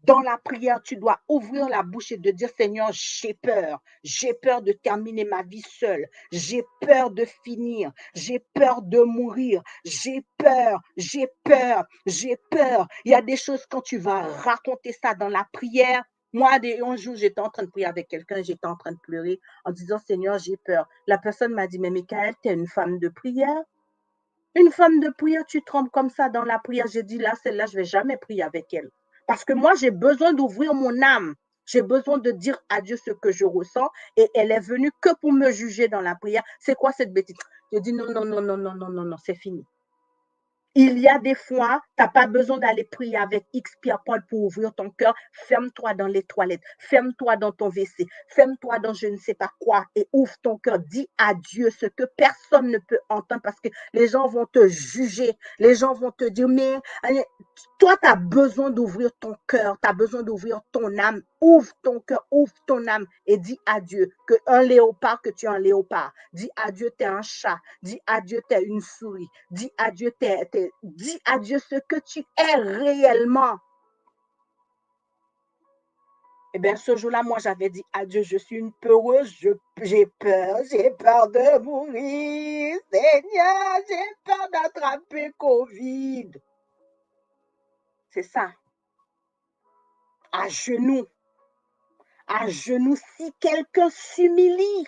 Dans la prière, tu dois ouvrir la bouche et de dire, Seigneur, j'ai peur. J'ai peur de terminer ma vie seule. J'ai peur de finir. J'ai peur de mourir. J'ai peur. J'ai peur. J'ai peur. Il y a des choses quand tu vas raconter ça dans la prière. Moi, un jour, j'étais en train de prier avec quelqu'un, j'étais en train de pleurer en disant, Seigneur, j'ai peur. La personne m'a dit, mais Michael, tu es une femme de prière. Une femme de prière, tu trembles comme ça dans la prière. J'ai dit, là, celle-là, je ne vais jamais prier avec elle. Parce que moi, j'ai besoin d'ouvrir mon âme. J'ai besoin de dire à Dieu ce que je ressens. Et elle est venue que pour me juger dans la prière. C'est quoi cette bêtise? Je dis, non, non, non, non, non, non, non, non, c'est fini. Il y a des fois, tu n'as pas besoin d'aller prier avec X Pierre-Paul pour ouvrir ton cœur. Ferme-toi dans les toilettes, ferme-toi dans ton WC, ferme-toi dans je ne sais pas quoi et ouvre ton cœur. Dis à Dieu ce que personne ne peut entendre parce que les gens vont te juger. Les gens vont te dire, mais toi, tu as besoin d'ouvrir ton cœur, tu as besoin d'ouvrir ton âme. Ouvre ton cœur, ouvre ton âme et dis à Dieu que un léopard, que tu es un léopard. Dis à Dieu, tu es un chat. Dis à Dieu, tu es une souris. Dis à Dieu, dis à Dieu ce que tu es réellement. Eh bien, ce jour-là, moi, j'avais dit à Dieu, je suis une peureuse, j'ai peur de mourir. Seigneur, j'ai peur d'attraper Covid. C'est ça. À genoux. À genoux, si quelqu'un s'humilie.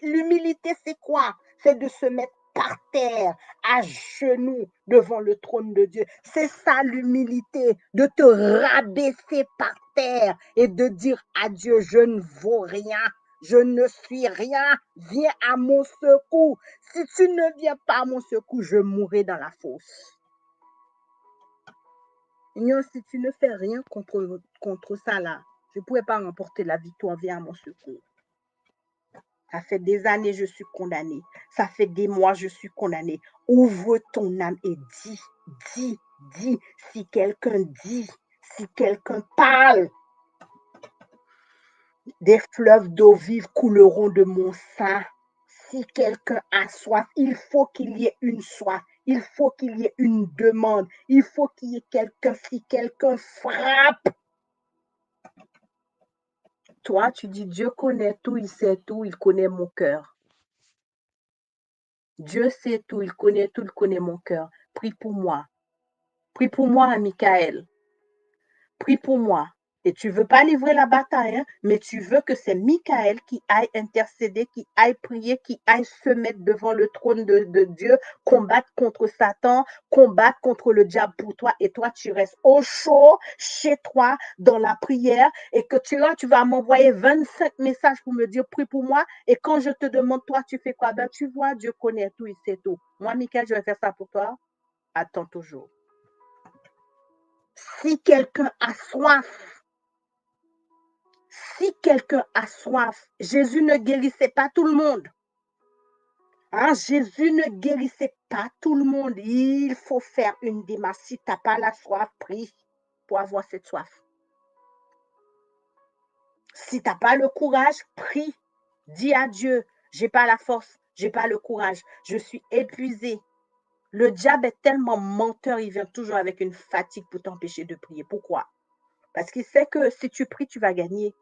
L'humilité, c'est quoi? C'est de se mettre par terre, à genoux, devant le trône de Dieu. C'est ça l'humilité, de te rabaisser par terre et de dire à Dieu, je ne vaux rien, je ne suis rien, viens à mon secours. Si tu ne viens pas à mon secours, je mourrai dans la fosse. Si tu ne fais rien contre ça là, je ne pourrais pas remporter la victoire, viens à mon secours. Ça fait des années, je suis condamnée. Ça fait des mois, je suis condamnée. Ouvre ton âme et dis. Si quelqu'un dit, si quelqu'un parle, des fleuves d'eau vive couleront de mon sein. Si quelqu'un a soif, il faut qu'il y ait une soif. Il faut qu'il y ait une demande. Il faut qu'il y ait quelqu'un. Si quelqu'un frappe, toi, tu dis, Dieu connaît tout, il sait tout, il connaît mon cœur. Dieu sait tout, il connaît tout, il connaît mon cœur. Prie pour moi. Prie pour moi, Michael. Prie pour moi. Et tu ne veux pas livrer la bataille, hein, mais tu veux que c'est Michael qui aille intercéder, qui aille prier, qui aille se mettre devant le trône de Dieu, combattre contre Satan, combattre contre le diable pour toi. Et toi, tu restes au chaud chez toi dans la prière et que tu vas m'envoyer 25 messages pour me dire prie pour moi. Et quand je te demande, toi, tu fais quoi? Ben, tu vois, Dieu connaît tout, il sait tout. Moi, Michael, je vais faire ça pour toi. Attends toujours. Si quelqu'un a soif, Jésus ne guérissait pas tout le monde. Hein? Jésus ne guérissait pas tout le monde. Il faut faire une démarche. Si tu n'as pas la soif, prie pour avoir cette soif. Si tu n'as pas le courage, prie. Dis à Dieu, je n'ai pas la force, je n'ai pas le courage, je suis épuisée. Le diable est tellement menteur, il vient toujours avec une fatigue pour t'empêcher de prier. Pourquoi? Parce qu'il sait que si tu pries, tu vas gagner.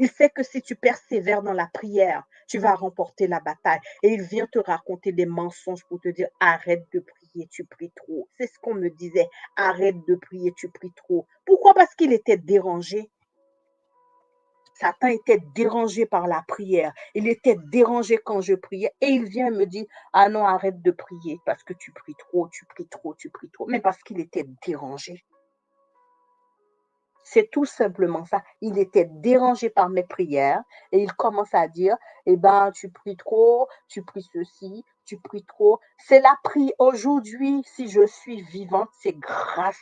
Il sait que si tu persévères dans la prière, tu vas remporter la bataille. Et il vient te raconter des mensonges pour te dire arrête de prier, tu pries trop. C'est ce qu'on me disait, arrête de prier, tu pries trop. Pourquoi? Parce qu'il était dérangé. Satan était dérangé par la prière. Il était dérangé quand je priais. Et il vient me dire, ah non, arrête de prier parce que tu pries trop, tu pries trop, tu pries trop. Mais parce qu'il était dérangé. C'est tout simplement ça. Il était dérangé par mes prières et il commence à dire, eh ben, tu pries trop, tu pries ceci, tu pries trop. C'est la prière. Aujourd'hui, si je suis vivante, c'est grâce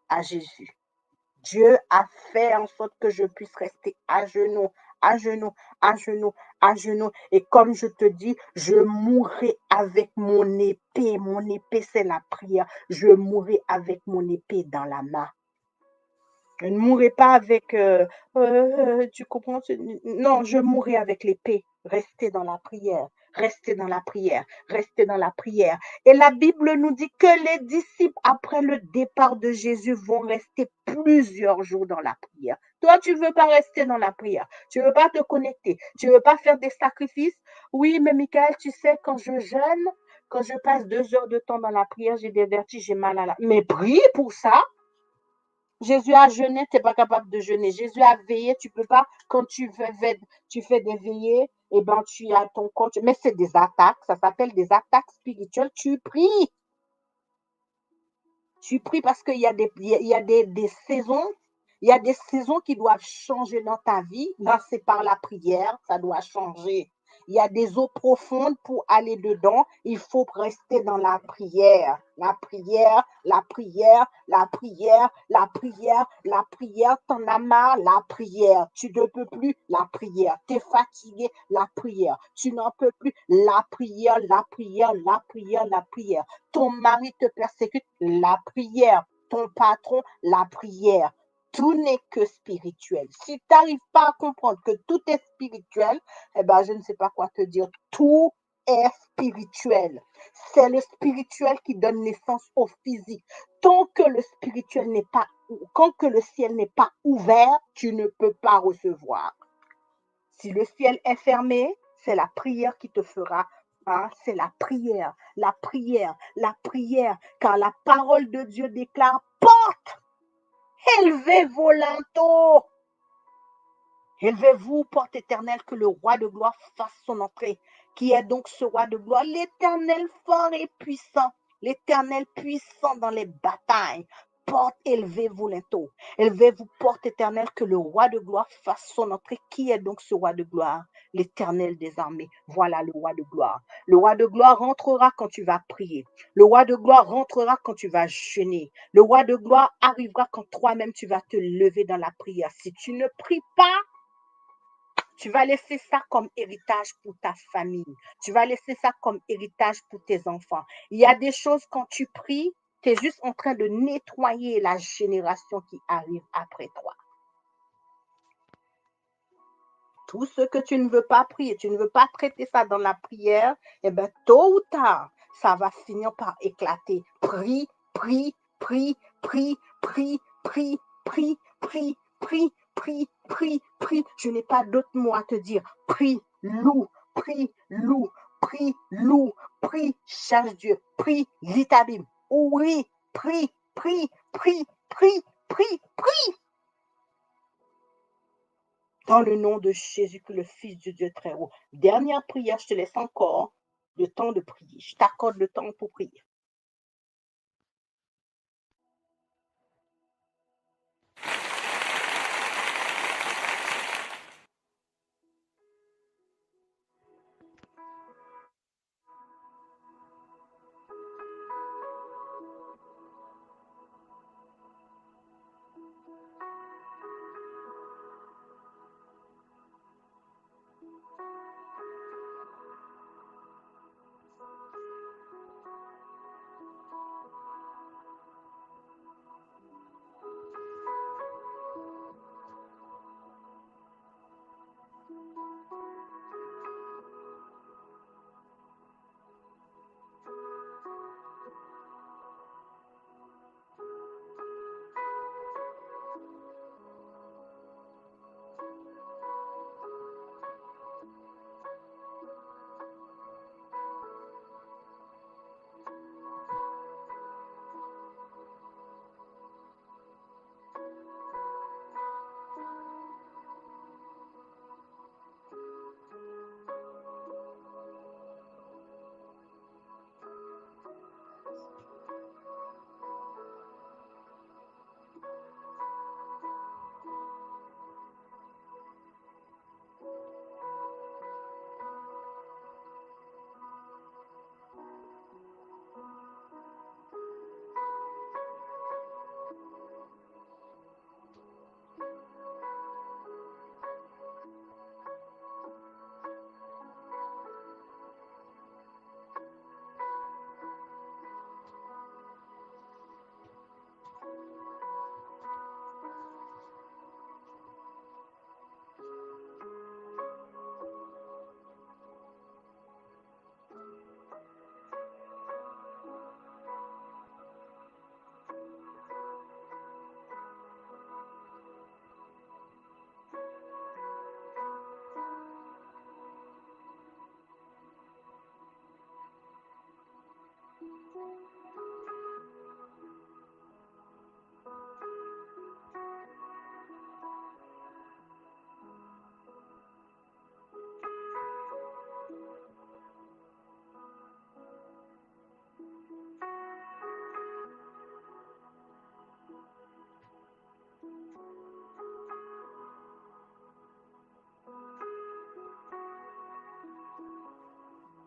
à Jésus. Dieu a fait en sorte que je puisse rester à genoux, à genoux, à genoux, à genoux. Et comme je te dis, je mourrai avec mon épée. Mon épée, c'est la prière. Je mourrai avec mon épée dans la main. Je ne mourrai pas avec, tu comprends? Non, je mourrai avec l'épée. Rester dans la prière. Restez dans la prière, restez dans la prière. Et la Bible nous dit que les disciples, après le départ de Jésus, vont rester plusieurs jours dans la prière. Toi, tu ne veux pas rester dans la prière. Tu ne veux pas te connecter. Tu ne veux pas faire des sacrifices. Oui, mais Michael, tu sais, quand je jeûne, quand je passe 2 heures de temps dans la prière, j'ai des vertiges, j'ai mal à la... Mais prie pour ça. Jésus a jeûné, tu n'es pas capable de jeûner. Jésus a veillé, tu ne peux pas. Quand tu fais des veillées, eh ben, tu as ton compte. Mais c'est des attaques, ça s'appelle des attaques spirituelles. Tu pries parce qu'il y a des saisons. Il y a des saisons qui doivent changer dans ta vie. Là, c'est par la prière, ça doit changer. Il y a des eaux profondes pour aller dedans. Il faut rester dans la prière. La prière, la prière, la prière, la prière, la prière. T'en as marre, la prière. Tu ne peux plus, la prière. Tu es fatigué, la prière. Tu n'en peux plus, la prière, la prière, la prière, la prière. Ton mari te persécute, la prière. Ton patron, la prière. Tout n'est que spirituel. Si tu n'arrives pas à comprendre que tout est spirituel, eh ben, je ne sais pas quoi te dire. Tout est spirituel. C'est le spirituel qui donne naissance au physique. Tant que le spirituel n'est pas, tant que le ciel n'est pas ouvert, tu ne peux pas recevoir. Si le ciel est fermé, c'est la prière qui te fera. Hein, c'est la prière, la prière, la prière. Car la parole de Dieu déclare, porte, élevez vos linteaux. Élevez-vous, porte éternelle, que le roi de gloire fasse son entrée. Qui est donc ce roi de gloire? L'éternel fort et puissant. L'éternel puissant dans les batailles. Porte, élevez-vous linteaux. Élevez-vous, porte éternelle, que le roi de gloire fasse son entrée. Qui est donc ce roi de gloire? L'éternel des armées. Voilà le roi de gloire. Le roi de gloire rentrera quand tu vas prier. Le roi de gloire rentrera quand tu vas jeûner. Le roi de gloire arrivera quand toi-même tu vas te lever dans la prière. Si tu ne pries pas, tu vas laisser ça comme héritage pour ta famille. Tu vas laisser ça comme héritage pour tes enfants. Il y a des choses, quand tu pries, tu es juste en train de nettoyer la génération qui arrive après toi. Tout ce que tu ne veux pas prier, tu ne veux pas traiter ça dans la prière, eh bien, tôt ou tard, ça va finir par éclater. Prie, prie, prie, prie, prie, prie, prie, prie, prie, prie, prie, prie. Je n'ai pas d'autre mot à te dire. Prie, loue, prie, loue, prie, loue, prie, cherche Dieu, prie, lis ta Bible. Oui, prie, prie, prie, prie, prie, prie. Dans le nom de Jésus, que le Fils de Dieu très haut. Dernière prière, je te laisse encore le temps de prier. Je t'accorde le temps pour prier.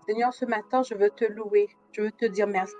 Seigneur, ce matin, je veux te louer, je veux te dire merci.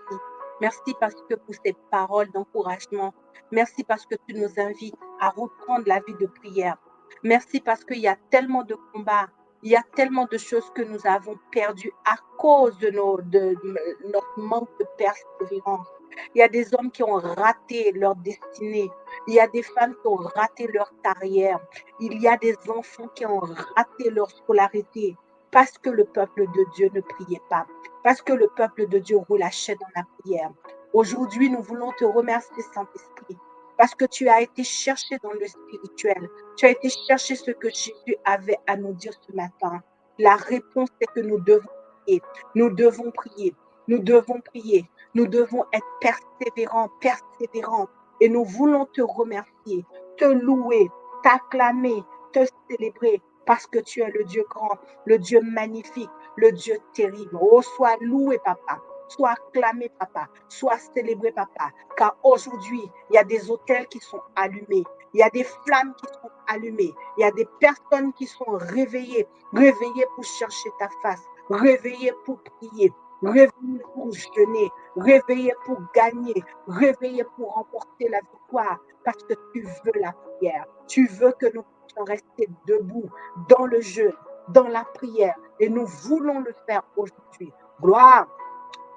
Merci parce que pour ces paroles d'encouragement. Merci parce que tu nous invites à reprendre la vie de prière. Merci parce qu'il y a tellement de combats, il y a tellement de choses que nous avons perdues à cause de notre manque de persévérance. Il y a des hommes qui ont raté leur destinée. Il y a des femmes qui ont raté leur carrière. Il y a des enfants qui ont raté leur scolarité parce que le peuple de Dieu ne priait pas, parce que le peuple de Dieu relâchait dans la prière. Aujourd'hui, nous voulons te remercier, Saint-Esprit, parce que tu as été chercher dans le spirituel. Tu as été chercher ce que Jésus avait à nous dire ce matin. La réponse est que nous devons prier. Nous devons prier. Nous devons prier. Nous devons être persévérants, persévérants. Et nous voulons te remercier, te louer, t'acclamer, te célébrer, parce que tu es le Dieu grand, le Dieu magnifique, le Dieu terrible. Oh, sois loué, papa. Sois acclamé, papa. Sois célébré, papa. Car aujourd'hui, il y a des autels qui sont allumés. Il y a des flammes qui sont allumées. Il y a des personnes qui sont réveillées, réveillées pour chercher ta face, réveillées pour prier, réveillées pour jeûner, réveillées pour gagner, réveillées pour remporter la victoire. Parce que tu veux la prière. Tu veux que nous puissions rester debout dans le jeûne, dans la prière. Et nous voulons le faire aujourd'hui. Gloire,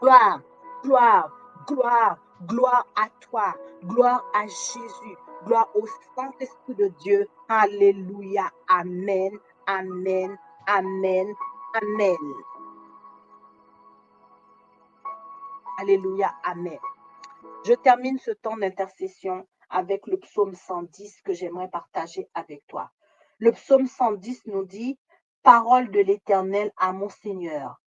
gloire, gloire, gloire, gloire à toi, gloire à Jésus, gloire au Saint-Esprit de Dieu. Alléluia. Amen, amen, amen, amen. Alléluia, amen. Je termine ce temps d'intercession avec le psaume 110 que j'aimerais partager avec toi. Le psaume 110 nous dit, parole de l'Éternel à mon Seigneur,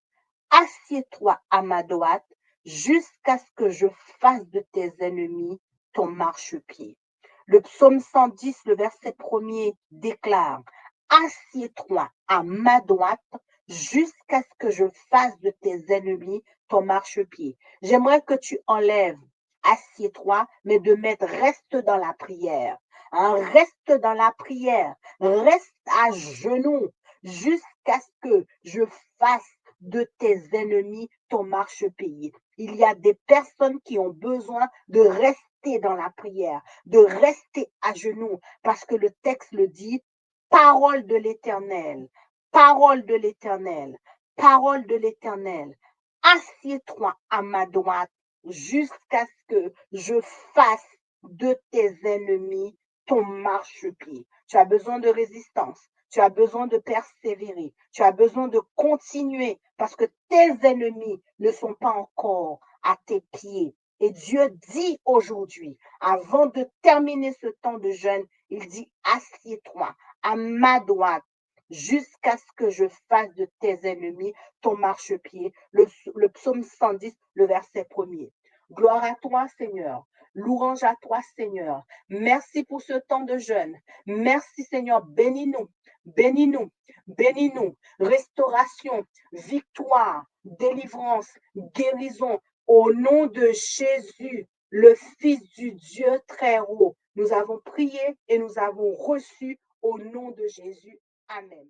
assieds-toi à ma droite jusqu'à ce que je fasse de tes ennemis ton marchepied. Le psaume 110, le verset 1er déclare, assieds-toi à ma droite jusqu'à ce que je fasse de tes ennemis ton marchepied. J'aimerais que tu enlèves assieds-toi, mais de mettre reste dans la prière. Reste dans la prière, reste à genoux jusqu'à ce que je fasse de tes ennemis ton marchepied. Il y a des personnes qui ont besoin de rester dans la prière, de rester à genoux, parce que le texte le dit, parole de l'Éternel, parole de l'Éternel, parole de l'Éternel, assieds-toi à ma droite jusqu'à ce que je fasse de tes ennemis ton marchepied. Tu as besoin de résistance. Tu as besoin de persévérer. Tu as besoin de continuer parce que tes ennemis ne sont pas encore à tes pieds. Et Dieu dit aujourd'hui, avant de terminer ce temps de jeûne, il dit, assieds-toi à ma droite jusqu'à ce que je fasse de tes ennemis ton marchepied. Le psaume 110, le verset 1er. Gloire à toi, Seigneur. Louange à toi, Seigneur. Merci pour ce temps de jeûne. Merci, Seigneur. Bénis-nous, bénis-nous, bénis-nous. Restauration, victoire, délivrance, guérison. Au nom de Jésus, le Fils du Dieu très haut, nous avons prié et nous avons reçu au nom de Jésus. Amen.